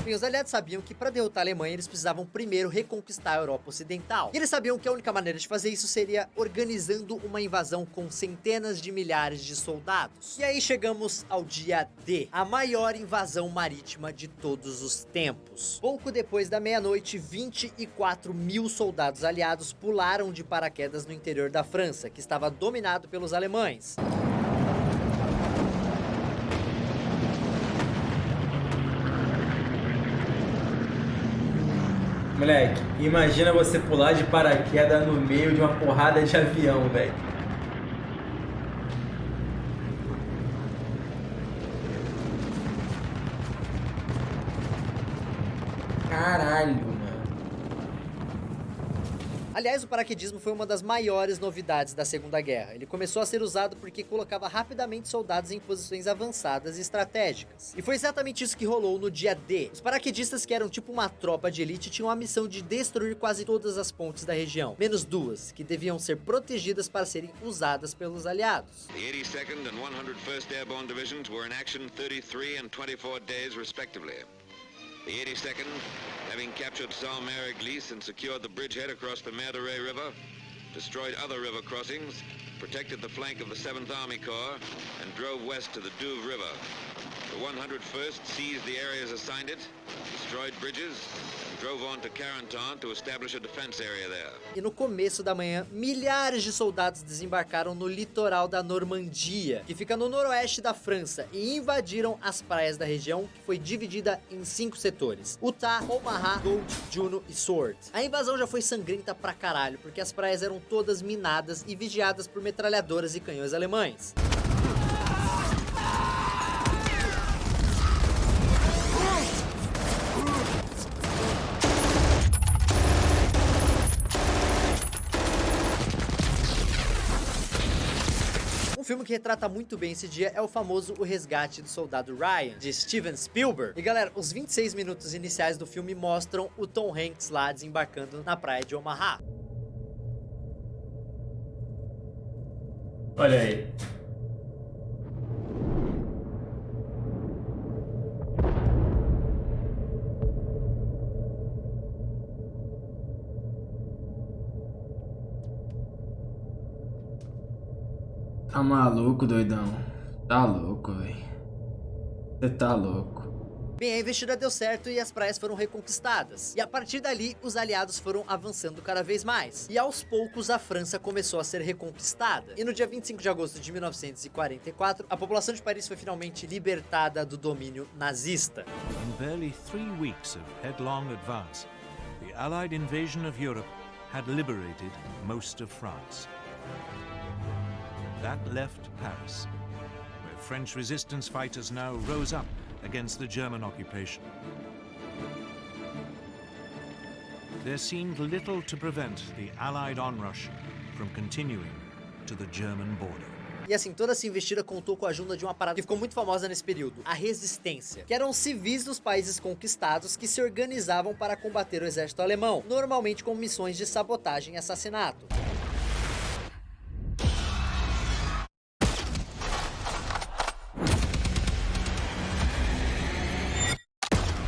Bem, os aliados sabiam que para derrotar a Alemanha eles precisavam primeiro reconquistar a Europa Ocidental. E eles sabiam que a única maneira de fazer isso seria organizando uma invasão com centenas de milhares de soldados. E aí chegamos ao dia D, a maior invasão marítima de todos os tempos. Pouco depois da meia-noite, 24 mil soldados aliados pularam de paraquedas no interior da França, que estava dominado pelos alemães. Moleque, imagina você pular de paraquedas no meio de uma porrada de avião, velho. Caralho, mano. Aliás, o paraquedismo foi uma das maiores novidades da Segunda Guerra. Ele começou a ser usado porque colocava rapidamente soldados em posições avançadas e estratégicas. E foi exatamente isso que rolou no dia D. Os paraquedistas, que eram tipo uma tropa de elite, tinham a missão de destruir quase todas as pontes da região, menos 2, que deviam ser protegidas para serem usadas pelos aliados. The 82nd and 101st Airborne Divisions were in action 33 and 24 days respectively. The 82nd, having captured Saint-Mère-Église and secured the bridgehead across the Mer de Ray River, destroyed other river crossings, protected the flank of the 7th Army Corps, and drove west to the Douve River. The 101st seized the areas assigned it, destroyed bridges, and drove on to Carentan to establish a defense area there. E no começo da manhã, milhares de soldados desembarcaram no litoral da Normandia, que fica no noroeste da França, e invadiram as praias da região, que foi dividida em 5 setores: Utah, Omaha, Gold, Juno e Sword. A invasão já foi sangrenta pra caralho, porque as praias eram todas minadas e vigiadas por metralhadoras e canhões alemães. Um filme que retrata muito bem esse dia é o famoso O Resgate do Soldado Ryan, de Steven Spielberg. E galera, os 26 minutos iniciais do filme mostram o Tom Hanks lá desembarcando na praia de Omaha. Olha aí. Tá maluco, doidão? Tá louco, velho. Você tá louco. Bem, a investida deu certo e as praias foram reconquistadas. E a partir dali, os aliados foram avançando cada vez mais. E aos poucos, a França começou a ser reconquistada. E no dia 25 de agosto de 1944, a população de Paris foi finalmente libertada do domínio nazista. In barely 3 weeks of headlong advance, the Allied invasion of Europe had liberated most of France. That left Paris, where French resistance fighters now rose up against the German occupation. There seemed little to prevent the Allied onrush from continuing to the German border. E assim, toda essa investida contou com a ajuda de uma parada que ficou muito famosa nesse período, a resistência, que eram civis dos países conquistados que se organizavam para combater o exército alemão, normalmente com missões de sabotagem e assassinato.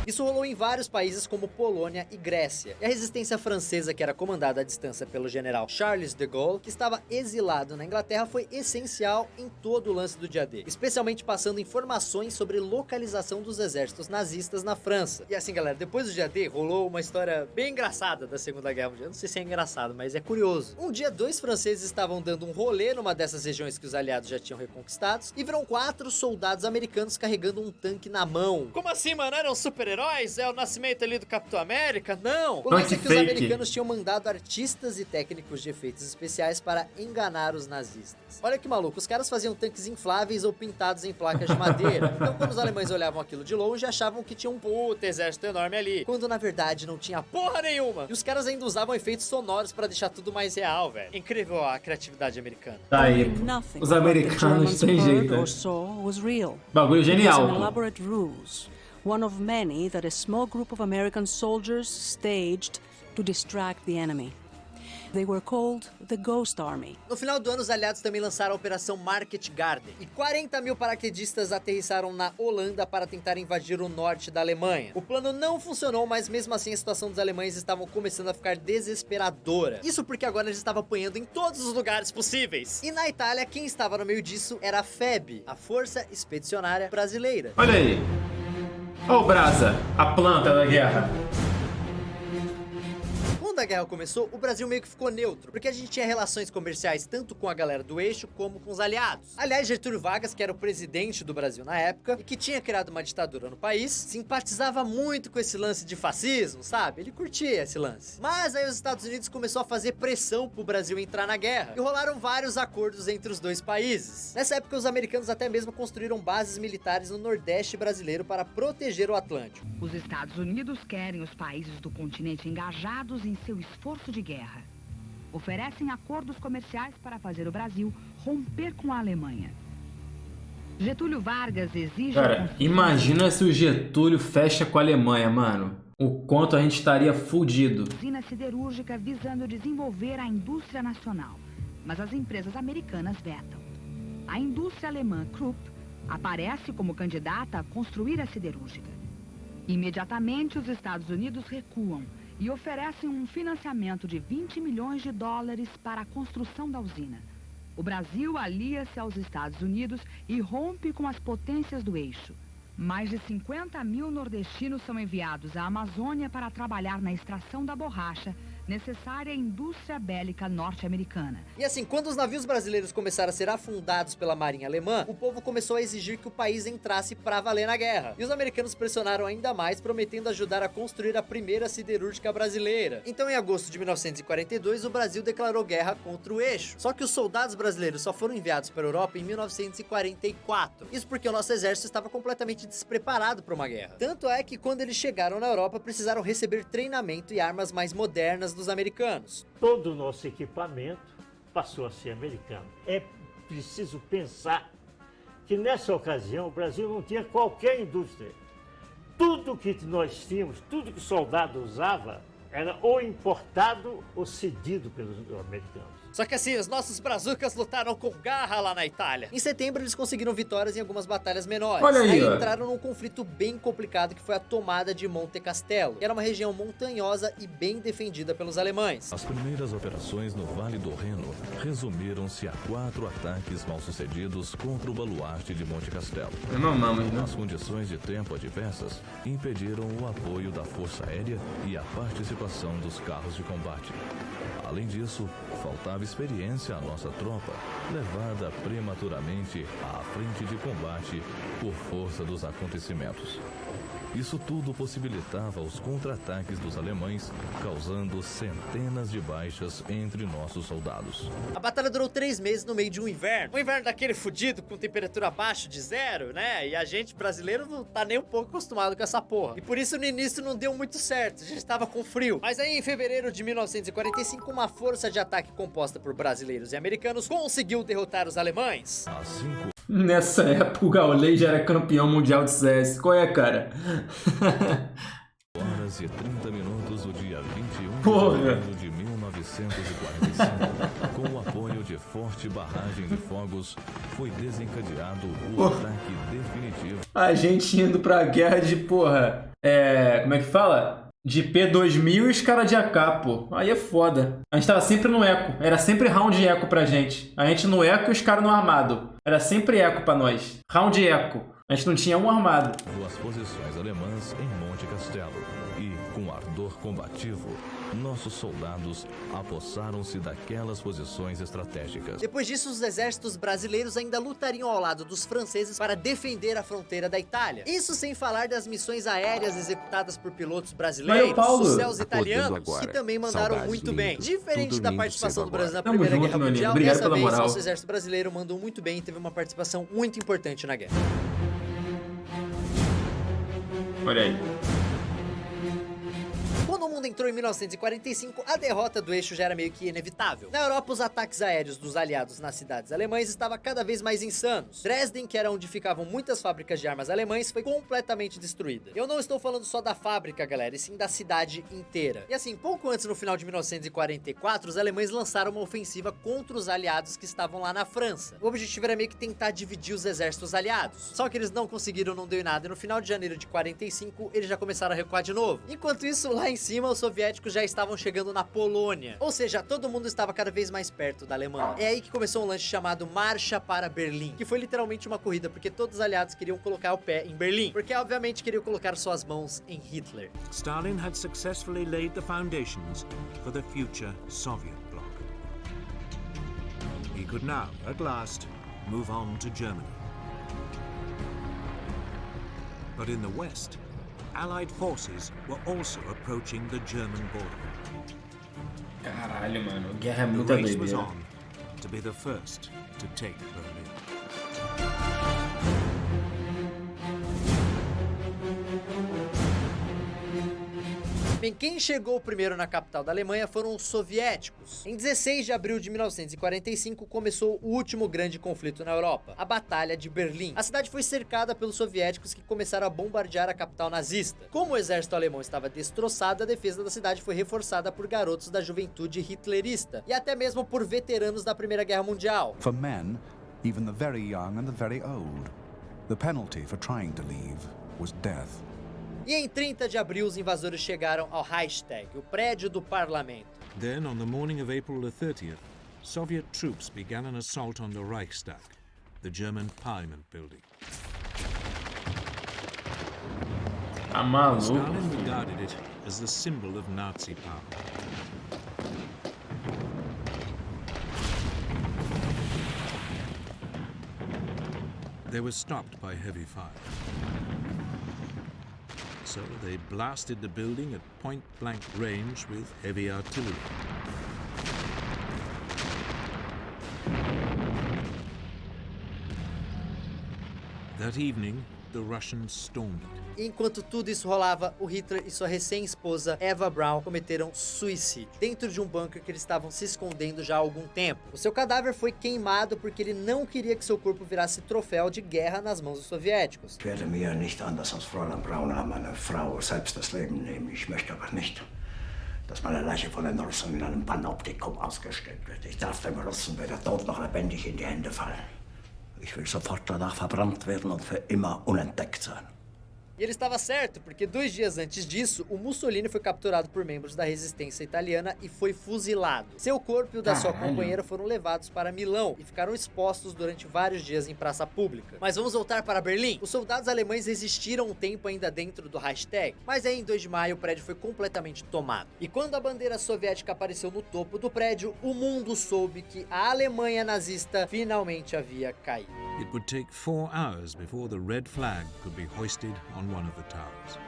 Isso rolou em vários países como Polônia e Grécia. E a resistência francesa, que era comandada à distância pelo general Charles de Gaulle, que estava exilado na Inglaterra, foi essencial em todo o lance do dia D, especialmente passando informações sobre localização dos exércitos nazistas na França. E assim, galera, depois do dia D, rolou uma história bem engraçada da Segunda Guerra Mundial. Não sei se é engraçado, mas é curioso. Um dia, 2 franceses estavam dando um rolê numa dessas regiões que os aliados já tinham reconquistados e viram 4 soldados americanos carregando um tanque na mão. Como assim, mano? Eram super-heróis? É o nascimento ali do Capitão América? Não! O lance é que os americanos tinham mandado artistas e técnicos de efeitos especiais para enganar os nazistas. Olha que maluco, os caras faziam tanques infláveis ou pintados em placas de madeira. Então quando os alemães olhavam aquilo de longe, achavam que tinha um puta exército enorme ali, quando na verdade não tinha porra nenhuma. E os caras ainda usavam efeitos sonoros para deixar tudo mais real, velho. Incrível a criatividade americana. Tá aí, os americanos têm jeito. Bagulho genial. One of many that a small group of American soldiers staged to distract the enemy. They were called the Ghost Army. No final do ano, os aliados também lançaram a Operação Market Garden. E 40 mil paraquedistas aterrissaram na Holanda para tentar invadir o norte da Alemanha. O plano não funcionou, mas mesmo assim a situação dos alemães estava começando a ficar desesperadora. Isso porque agora eles estavam apanhando em todos os lugares possíveis. E na Itália, quem estava no meio disso era a FEB, a Força Expedicionária Brasileira. Olha aí. Olha o Brasa, a planta da guerra. Quando a guerra começou, o Brasil meio que ficou neutro, porque a gente tinha relações comerciais tanto com a galera do eixo como com os aliados. Aliás, Getúlio Vargas, que era o presidente do Brasil na época e que tinha criado uma ditadura no país, simpatizava muito com esse lance de fascismo, sabe? Ele curtia esse lance. Mas aí os Estados Unidos começou a fazer pressão pro Brasil entrar na guerra e rolaram vários acordos entre os dois países. Nessa época, os americanos até mesmo construíram bases militares no Nordeste brasileiro para proteger o Atlântico. Os Estados Unidos querem os países do continente engajados em seu esforço de guerra. Oferecem acordos comerciais para fazer o Brasil romper com a Alemanha. Getúlio Vargas exige... Cara, imagina se o Getúlio fecha com a Alemanha, mano. O quanto a gente estaria fudido. Usina siderúrgica visando desenvolver a indústria nacional. Mas as empresas americanas vetam. A indústria alemã Krupp aparece como candidata a construir a siderúrgica. Imediatamente, os Estados Unidos recuam e oferecem um financiamento de 20 milhões de dólares para a construção da usina. O Brasil alia-se aos Estados Unidos e rompe com as potências do eixo. Mais de 50 mil nordestinos são enviados à Amazônia para trabalhar na extração da borracha, necessária à indústria bélica norte-americana. E assim, quando os navios brasileiros começaram a ser afundados pela marinha alemã, o povo começou a exigir que o país entrasse pra valer na guerra. E os americanos pressionaram ainda mais, prometendo ajudar a construir a primeira siderúrgica brasileira. Então, em agosto de 1942, o Brasil declarou guerra contra o eixo. Só que os soldados brasileiros só foram enviados para a Europa em 1944. Isso porque o nosso exército estava completamente despreparado para uma guerra. Tanto é que quando eles chegaram na Europa, precisaram receber treinamento e armas mais modernas dos americanos. Todo o nosso equipamento passou a ser americano. É preciso pensar que nessa ocasião o Brasil não tinha qualquer indústria. Tudo que nós tínhamos, tudo que o soldado usava, era ou importado ou cedido pelos americanos. Só que assim, os nossos brazucas lutaram com garra lá na Itália. Em setembro, eles conseguiram vitórias em algumas batalhas menores. Olha aí, ó. Entraram num conflito bem complicado que foi a tomada de Monte Castello, que era uma região montanhosa e bem defendida pelos alemães. As primeiras operações no Vale do Reno resumiram-se a 4 ataques mal-sucedidos contra o baluarte de Monte Castello. As condições de tempo adversas impediram o apoio da Força Aérea e a participação dos carros de combate. Além disso, faltava experiência à nossa tropa, levada prematuramente à frente de combate por força dos acontecimentos. Isso tudo possibilitava os contra-ataques dos alemães, causando centenas de baixas entre nossos soldados. A batalha durou 3 meses no meio de um inverno. Um inverno daquele fudido, com temperatura abaixo de 0, né? E a gente brasileiro não tá nem um pouco acostumado com essa porra. E por isso no início não deu muito certo, a gente tava com frio. Mas aí em fevereiro de 1945, uma força de ataque composta por brasileiros e americanos conseguiu derrotar os alemães. Nessa época o Gaules já era campeão mundial de CS. Qual é, cara? Horas e 30 minutos do dia 21 Porra. de janeiro de 1945, com o apoio de forte barragem de fogos, foi desencadeado o ataque definitivo. A gente indo pra guerra de, porra, como é que fala? De P2000 e os caras de AK, pô. Aí é foda. A gente tava sempre no eco. Era sempre round eco pra gente. A gente no eco e os caras no armado. Era sempre eco pra nós. Round eco. A gente não tinha um armado. As posições alemãs em Monte Castello e, com ardor combativo, nossos soldados apossaram-se daquelas posições estratégicas. Depois disso, os exércitos brasileiros ainda lutariam ao lado dos franceses para defender a fronteira da Itália. Isso sem falar das missões aéreas executadas por pilotos brasileiros, os céus italianos, que também mandaram muito bem. Diferente da participação do Brasil na Primeira Guerra Mundial, dessa vez nosso exército brasileiro mandou muito bem e teve uma participação muito importante na guerra. Olha aí. Quando o mundo entrou em 1945, a derrota do eixo já era meio que inevitável. Na Europa, os ataques aéreos dos aliados nas cidades alemãs estavam cada vez mais insanos. Dresden, que era onde ficavam muitas fábricas de armas alemãs, foi completamente destruída. Eu não estou falando só da fábrica, galera, e sim da cidade inteira. E assim, pouco antes, no final de 1944, os alemães lançaram uma ofensiva contra os aliados que estavam lá na França. O objetivo era meio que tentar dividir os exércitos aliados. Só que eles não conseguiram, não deu em nada, e no final de janeiro de 45, eles já começaram a recuar de novo. Enquanto isso, lá em cima, os soviéticos já estavam chegando na Polônia. Ou seja, todo mundo estava cada vez mais perto da Alemanha. É aí que começou um lance chamado Marcha para Berlim, que foi literalmente uma corrida, porque todos os aliados queriam colocar o pé em Berlim, porque obviamente queriam colocar suas mãos em Hitler. Stalin had successfully laid the foundations for the future Soviet bloc. He could now, at last, move on to Germany. But in the West, Allied forces were also approaching the German border. Caralho, mano, guerra é The muita race was doideira. on to be the first to take Berlin. Bem, quem chegou primeiro na capital da Alemanha foram os soviéticos. Em 16 de abril de 1945 começou o último grande conflito na Europa, a Batalha de Berlim. A cidade foi cercada pelos soviéticos, que começaram a bombardear a capital nazista. Como o exército alemão estava destroçado, a defesa da cidade foi reforçada por garotos da juventude hitlerista e até mesmo por veteranos da Primeira Guerra Mundial. For men, even the very young and the very old, the penalty for trying to leave was death. E em 30 de abril, os invasores chegaram ao Reichstag, o prédio do parlamento. Then, on the morning of April the 30th, Soviet troops began an assault on the Reichstag, the German Parliament building. Tá maluco. Stalin regarded it as the symbol of Nazi power. They were stopped by heavy fire. So they blasted the building at point-blank range with heavy artillery. That evening, the Russians stormed it. Enquanto tudo isso rolava, o Hitler e sua recém-esposa Eva Braun cometeram suicídio dentro de um bunker que eles estavam se escondendo já há algum tempo. O seu cadáver foi queimado porque ele não queria que seu corpo virasse troféu de guerra nas mãos dos soviéticos. Ich werde mir nicht anders als Fräulein Braun an meine Frau selbst das Leben nehmen. Ich möchte aber nicht, dass meine Leiche von den Russen in einem Panoptikum ausgestellt wird. Ich darf dem Russen weder tot noch lebendig in die Hände fallen. Ich will sofort danach verbrannt werden und für immer unentdeckt sein. E ele estava certo, porque 2 dias antes disso, o Mussolini foi capturado por membros da resistência italiana e foi fuzilado. Seu corpo e o da sua companheira foram levados para Milão e ficaram expostos durante vários dias em praça pública. Mas vamos voltar para Berlim? Os soldados alemães resistiram um tempo ainda dentro do Reichstag, mas aí em 2 de maio o prédio foi completamente tomado. E quando a bandeira soviética apareceu no topo do prédio, o mundo soube que a Alemanha nazista finalmente havia caído. It would take 4 hours before the red flag could be hoisted on one of the towers.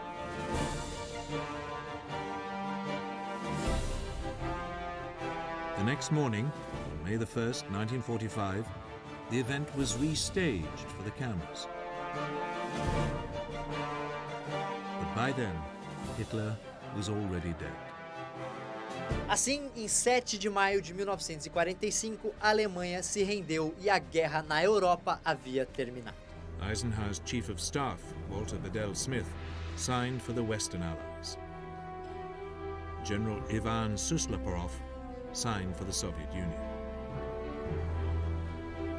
The next morning, on May the 1st, 1945, the event was restaged for the cameras. But by then, Hitler was already dead. Assim, em 7 de maio de 1945, a Alemanha se rendeu e a guerra na Europa havia terminado. Eisenhower's Chief of Staff, Walter Bedell Smith, signed for the Western Allies. General Ivan Suslaporov signed for the Soviet Union.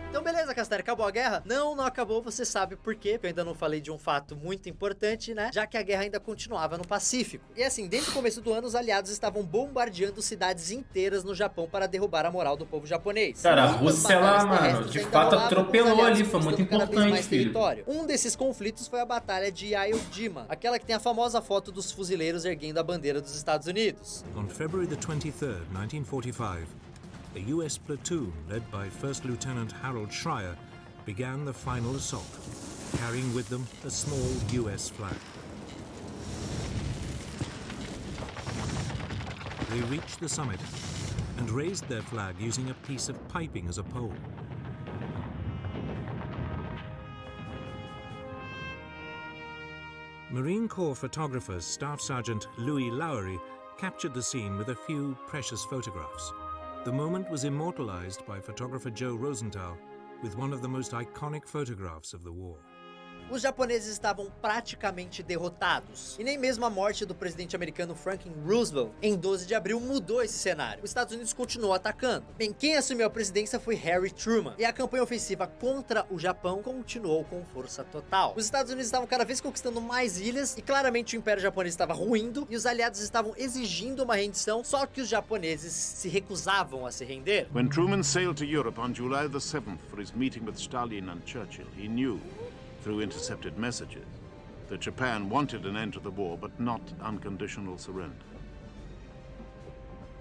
Então beleza, Castanheira, acabou a guerra? Não acabou, você sabe por quê, porque eu ainda não falei de um fato muito importante, né? Já que a guerra ainda continuava no Pacífico. E assim, desde o começo do ano, os aliados estavam bombardeando cidades inteiras no Japão para derrubar a moral do povo japonês. Cara, a Rússia lá, mano, de fato atropelou ali, foi muito importante, filho. Um desses conflitos foi a Batalha de Iwo Jima, aquela que tem a famosa foto dos fuzileiros erguendo a bandeira dos Estados Unidos. On February the 23rd, 1945, a U.S. platoon led by First Lieutenant Harold Schreier began the final assault, carrying with them a small U.S. flag. They reached the summit and raised their flag using a piece of piping as a pole. Marine Corps photographers Staff Sergeant Louis Lowery captured the scene with a few precious photographs. The moment was immortalized by photographer Joe Rosenthal with one of the most iconic photographs of the war. Os japoneses estavam praticamente derrotados. E nem mesmo a morte do presidente americano Franklin Roosevelt em 12 de abril mudou esse cenário. Os Estados Unidos continuou atacando. Bem, quem assumiu a presidência foi Harry Truman. E a campanha ofensiva contra o Japão continuou com força total. Os Estados Unidos estavam cada vez conquistando mais ilhas e claramente o Império Japonês estava ruindo e os aliados estavam exigindo uma rendição, só que os japoneses se recusavam a se render. When Truman sailed to Europe on July the 7th for his meeting with Stalin and Churchill, he knew through intercepted messages that Japan wanted an end to the war, but not unconditional surrender.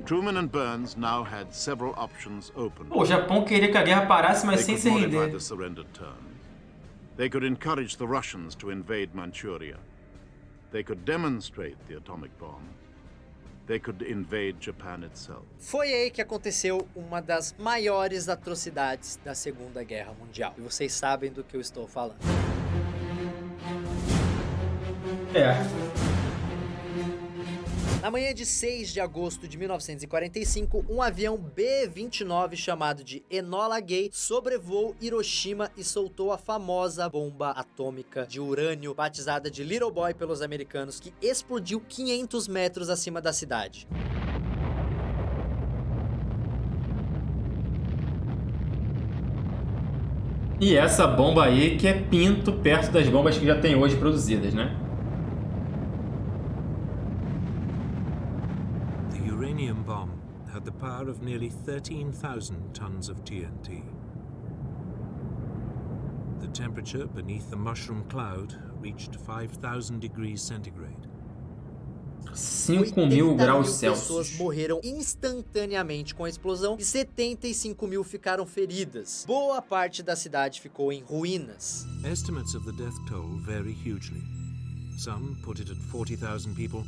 Truman and Burns now had several options open. O Japão queria que a guerra parasse, mas sem se render. They could modify the surrendered terms. They could encourage the Russians to invade Manchuria. They could demonstrate the atomic bomb. They could invade Japan itself. Foi aí que aconteceu uma das maiores atrocidades da Segunda Guerra Mundial. E vocês sabem do que eu estou falando. Na manhã de 6 de agosto de 1945, um avião B-29 chamado de Enola Gay sobrevoou Hiroshima e soltou a famosa bomba atômica de urânio, batizada de Little Boy pelos americanos, que explodiu 500 metros acima da cidade. E essa bomba aí que é pinto perto das bombas que já tem hoje produzidas, né? The uranium bomb had the power of nearly 13,000 tons of TNT. The temperature beneath the mushroom cloud reached 5,000 degrees centigrade. 5.000 graus Celsius. Pessoas morreram instantaneamente com a explosão e 75 mil ficaram feridas. Boa parte da cidade ficou em ruínas. Estimates of the death toll vary hugely. Some put it at 40,000 people,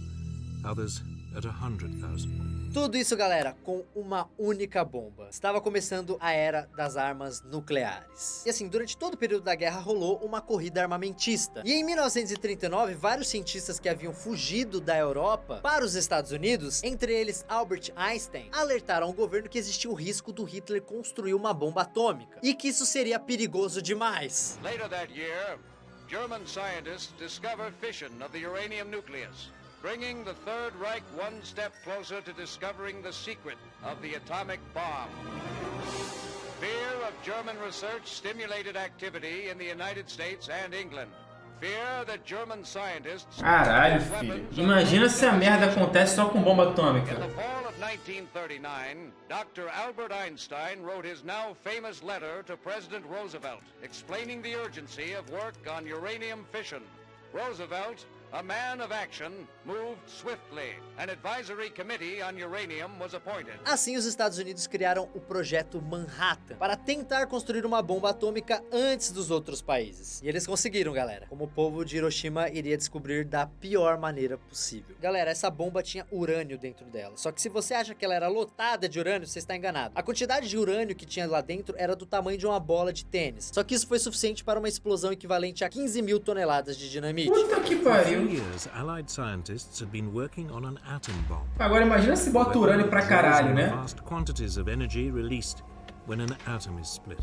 others at 100,000. Tudo isso, galera, com uma única bomba. Estava começando a era das armas nucleares. E assim, durante todo o período da guerra rolou uma corrida armamentista. E em 1939, vários cientistas que haviam fugido da Europa para os Estados Unidos, entre eles Albert Einstein, alertaram ao governo que existia o risco do Hitler construir uma bomba atômica e que isso seria perigoso demais. Later that year, German scientists discovered fission of the uranium nucleus. bringing the Third Reich one step closer to discovering the secret of the atomic bomb. Fear of German research stimulated activity in the United States and England. Fear that German scientists... Caralho, filho. Imagina se a merda acontece só com bomba atômica. In the fall of 1939, Dr. Albert Einstein wrote his now famous letter to President Roosevelt, explaining the urgency of work on uranium fission. Roosevelt, a man of action, moved swiftly. An advisory committee on uranium was appointed. Assim, os Estados Unidos criaram o Projeto Manhattan para tentar construir uma bomba atômica antes dos outros países. E eles conseguiram, galera. Como o povo de Hiroshima iria descobrir da pior maneira possível. Galera, essa bomba tinha urânio dentro dela. Só que se você acha que ela era lotada de urânio, você está enganado. A quantidade de urânio que tinha lá dentro era do tamanho de uma bola de tênis. Só que isso foi suficiente para uma explosão equivalente a 15 mil toneladas de dinamite. Puta que pariu. Agora imagina se bota urânio pra caralho, né? Vast quantities of energy released when an atom is split.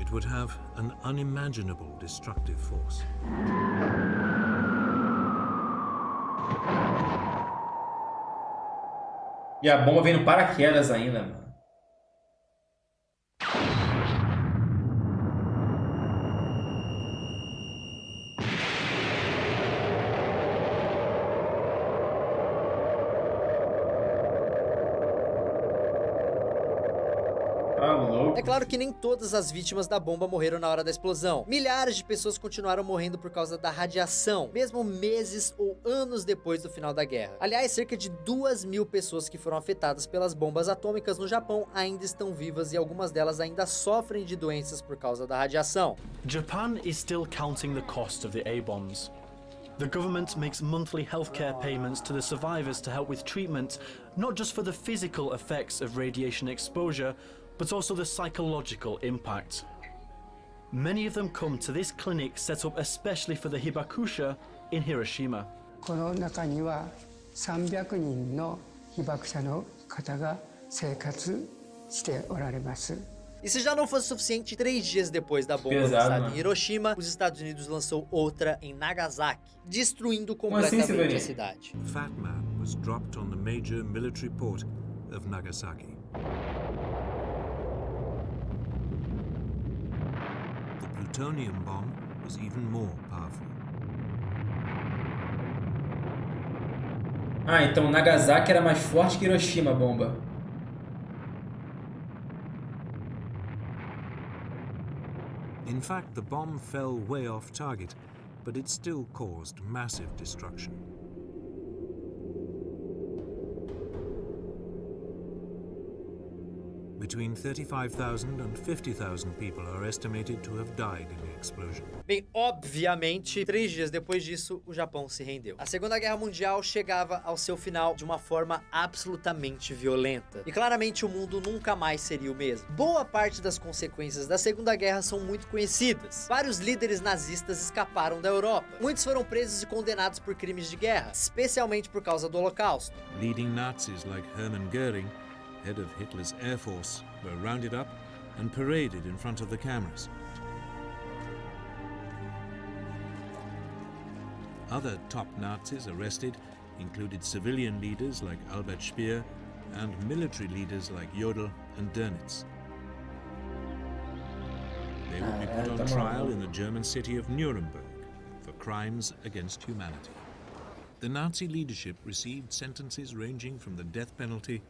It would have an unimaginable destructive force. E a bomba vem no paraquedas ainda, mano. É claro que nem todas as vítimas da bomba morreram na hora da explosão. Milhares de pessoas continuaram morrendo por causa da radiação, mesmo meses ou anos depois do final da guerra. Aliás, cerca de 2.000 pessoas que foram afetadas pelas bombas atômicas no Japão ainda estão vivas e algumas delas ainda sofrem de doenças por causa da radiação. Japan is still counting the cost of the A-bombs. The government makes monthly healthcare payments to the survivors to help with treatment, not just for the physical effects of radiation exposure, but also the psychological impact. Many of them come to this clinic set up especially for the Hibakusha in Hiroshima. この中には300人の被爆者の方が生活しておられます。 E se já não fosse suficiente, 3 dias depois da bomba lançada em Hiroshima, os Estados Unidos lançou outra em Nagasaki, destruindo completamente a cidade. Fat Man was dropped on the major military port of Nagasaki. The plutonium bomb was even more powerful. Ah, então Nagasaki era mais forte que Hiroshima, a bomba. In fact, the bomb fell way off target, but it still caused massive destruction. Between 35,000 and 50,000 people are estimated to have died in the explosion. Bem, obviamente, 3 dias depois disso, o Japão se rendeu. A Segunda Guerra Mundial chegava ao seu final de uma forma absolutamente violenta. E claramente o mundo nunca mais seria o mesmo. Boa parte das consequências da Segunda Guerra são muito conhecidas. Vários líderes nazistas escaparam da Europa. Muitos foram presos e condenados por crimes de guerra, especialmente por causa do Holocausto. Leading Nazis like Hermann Goering, head of Hitler's Air Force, were rounded up and paraded in front of the cameras. Other top Nazis arrested included civilian leaders like Albert Speer and military leaders like Jodl and Dönitz. They would be put on trial in the German city of Nuremberg for crimes against humanity. The Nazi leadership received sentences ranging from the death penalty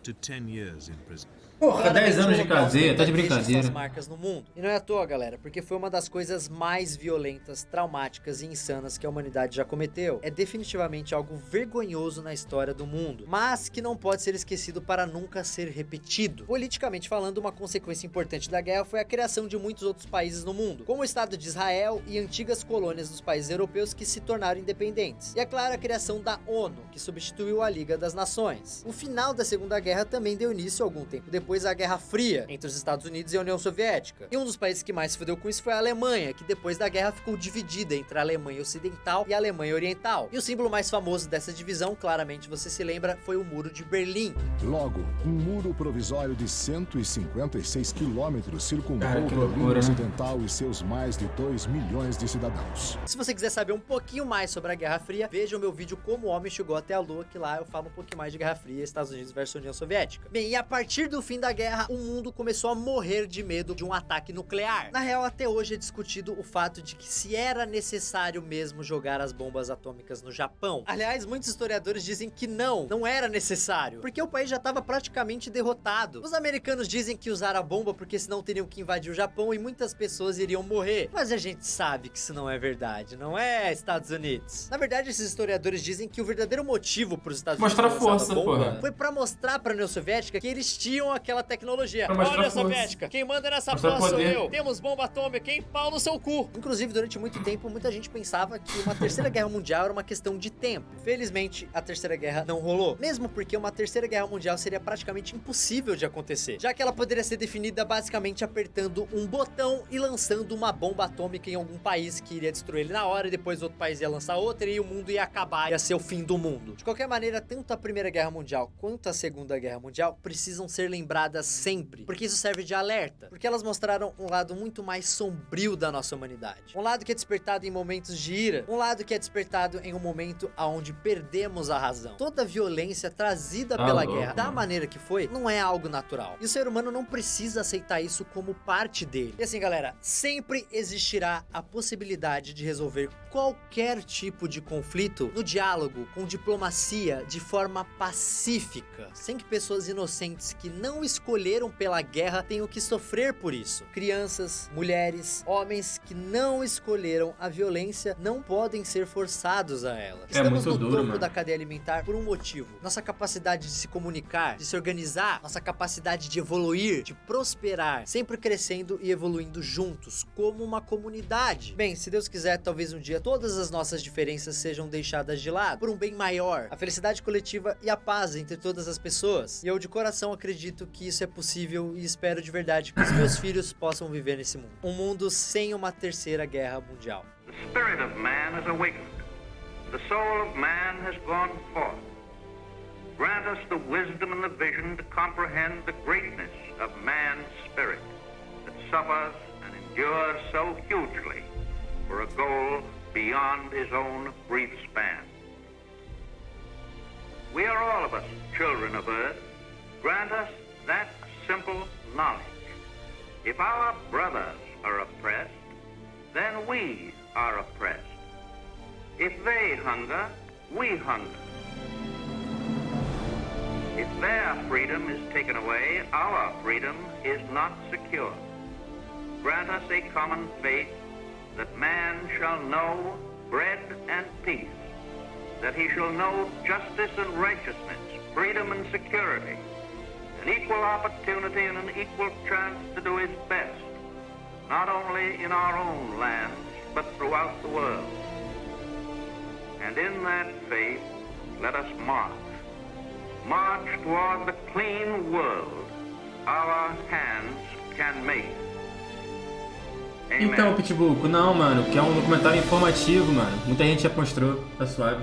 to 10 years in prison. Porra, 10 anos de cadeia, tá de brincadeira. Suas marcas no mundo. E não é à toa, galera, porque foi uma das coisas mais violentas, traumáticas e insanas que a humanidade já cometeu. É definitivamente algo vergonhoso na história do mundo, mas que não pode ser esquecido para nunca ser repetido. Politicamente falando, uma consequência importante da guerra foi a criação de muitos outros países no mundo, como o Estado de Israel e antigas colônias dos países europeus que se tornaram independentes. E é claro, a criação da ONU, que substituiu a Liga das Nações. O final da Segunda Guerra também deu início, algum tempo depois, depois a Guerra Fria entre os Estados Unidos e a União Soviética. E um dos países que mais se fudeu com isso foi a Alemanha, que depois da guerra ficou dividida entre a Alemanha Ocidental e a Alemanha Oriental. E o símbolo mais famoso dessa divisão, claramente você se lembra, foi o Muro de Berlim. Logo, um muro provisório de 156 quilômetros circundou Berlim loucura, Ocidental e seus mais de 2 milhões de cidadãos. Se você quiser saber um pouquinho mais sobre a Guerra Fria, veja o meu vídeo Como o Homem Chegou até a Lua, que lá eu falo um pouquinho mais de Guerra Fria, Estados Unidos versus União Soviética. Bem, e a partir do fim da guerra, o mundo começou a morrer de medo de um ataque nuclear. Na real, até hoje é discutido o fato de que se era necessário mesmo jogar as bombas atômicas no Japão. Aliás, muitos historiadores dizem que não era necessário, porque o país já estava praticamente derrotado. Os americanos dizem que usaram a bomba porque senão teriam que invadir o Japão e muitas pessoas iriam morrer. Mas a gente sabe que isso não é verdade, não é, Estados Unidos? Na verdade, esses historiadores dizem que o verdadeiro motivo para os Estados Unidos mostrar força, a bomba porra. foi para mostrar para a União Soviética que eles tinham aquela tecnologia. Pra mostrar Olha, força. Soviética, quem manda nessa Mostrar porra sou poder. eu. Temos bomba atômica, hein? Pau no seu cu. Inclusive, durante muito tempo, muita gente pensava que uma terceira guerra mundial era uma questão de tempo. Felizmente, a terceira guerra não rolou. Mesmo porque uma terceira guerra mundial seria praticamente impossível de acontecer, já que ela poderia ser definida basicamente apertando um botão e lançando uma bomba atômica em algum país que iria destruir ele na hora, e depois outro país ia lançar outra e o mundo ia acabar, ia ser o fim do mundo. De qualquer maneira, tanto a Primeira Guerra Mundial quanto a Segunda Guerra Mundial precisam ser lembradas sempre, porque isso serve de alerta, porque elas mostraram um lado muito mais sombrio da nossa humanidade. Um lado que é despertado em momentos de ira, um lado que é despertado em um momento onde perdemos a razão. Toda a violência trazida pela guerra, da maneira que foi, não é algo natural. E o ser humano não precisa aceitar isso como parte dele. E assim, galera, sempre existirá a possibilidade de resolver qualquer tipo de conflito no diálogo, com diplomacia, de forma pacífica, sem que pessoas inocentes que não escolheram pela guerra tenham que sofrer por isso. Crianças, mulheres, homens que não escolheram a violência não podem ser forçados a ela. Estamos no topo da cadeia alimentar por um motivo. Nossa capacidade de se comunicar, de se organizar, nossa capacidade de evoluir, de prosperar, sempre crescendo e evoluindo juntos, como uma comunidade. Bem, se Deus quiser, talvez um dia todas as nossas diferenças sejam deixadas de lado, por um bem maior, a felicidade coletiva e a paz entre todas as pessoas. E eu de coração acredito que isso é possível e espero de verdade que os meus filhos possam viver nesse mundo. Um mundo sem uma terceira guerra mundial. The spirit of man has awakened. The soul of man has gone forth. Grant us the wisdom and the vision to comprehend the greatness of man's spirit that suffers and endures so hugely for a goal beyond his own brief span. We are all of us children of earth. Grant us that simple knowledge. If our brothers are oppressed, then we are oppressed. If they hunger, we hunger. If their freedom is taken away, our freedom is not secure. Grant us a common faith that man shall know bread and peace, that he shall know justice and righteousness, freedom and security, an equal opportunity and an equal chance to do his best, not only in our own lands, but throughout the world. And in that faith, let us march toward the clean world our hands can make. Amen. Então, Pitbull, não, mano, que é um documentário informativo, mano. Muita gente já mostrou, tá suave.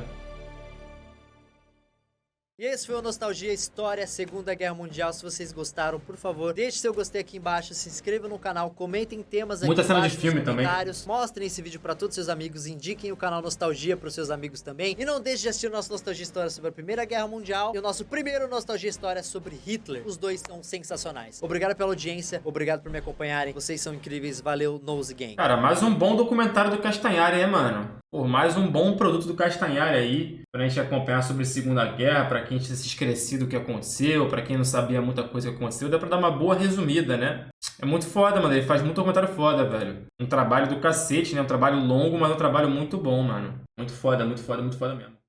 E esse foi o Nostalgia História Segunda Guerra Mundial. Se vocês gostaram, por favor, deixe seu gostei aqui embaixo, se inscreva no canal, comentem temas aqui Muita cena embaixo de filme nos comentários, também. mostrem esse vídeo pra todos os seus amigos, indiquem o canal Nostalgia pros seus amigos também. E não deixe de assistir o nosso Nostalgia História sobre a Primeira Guerra Mundial e o nosso primeiro Nostalgia História sobre Hitler. Os dois são sensacionais. Obrigado pela audiência, obrigado por me acompanharem. Vocês são incríveis, valeu, Nose Gang. Cara, mais um bom documentário do Castanhari, né, mano? Pô, mais um bom produto do Castanhari aí, pra gente acompanhar sobre a Segunda Guerra, pra quem tinha se esquecido do que aconteceu, pra quem não sabia muita coisa que aconteceu, dá pra dar uma boa resumida, né? É muito foda, mano, ele faz muito documentário foda, velho. Um trabalho do cacete, né? Um trabalho longo, mas um trabalho muito bom, mano. Muito foda mesmo.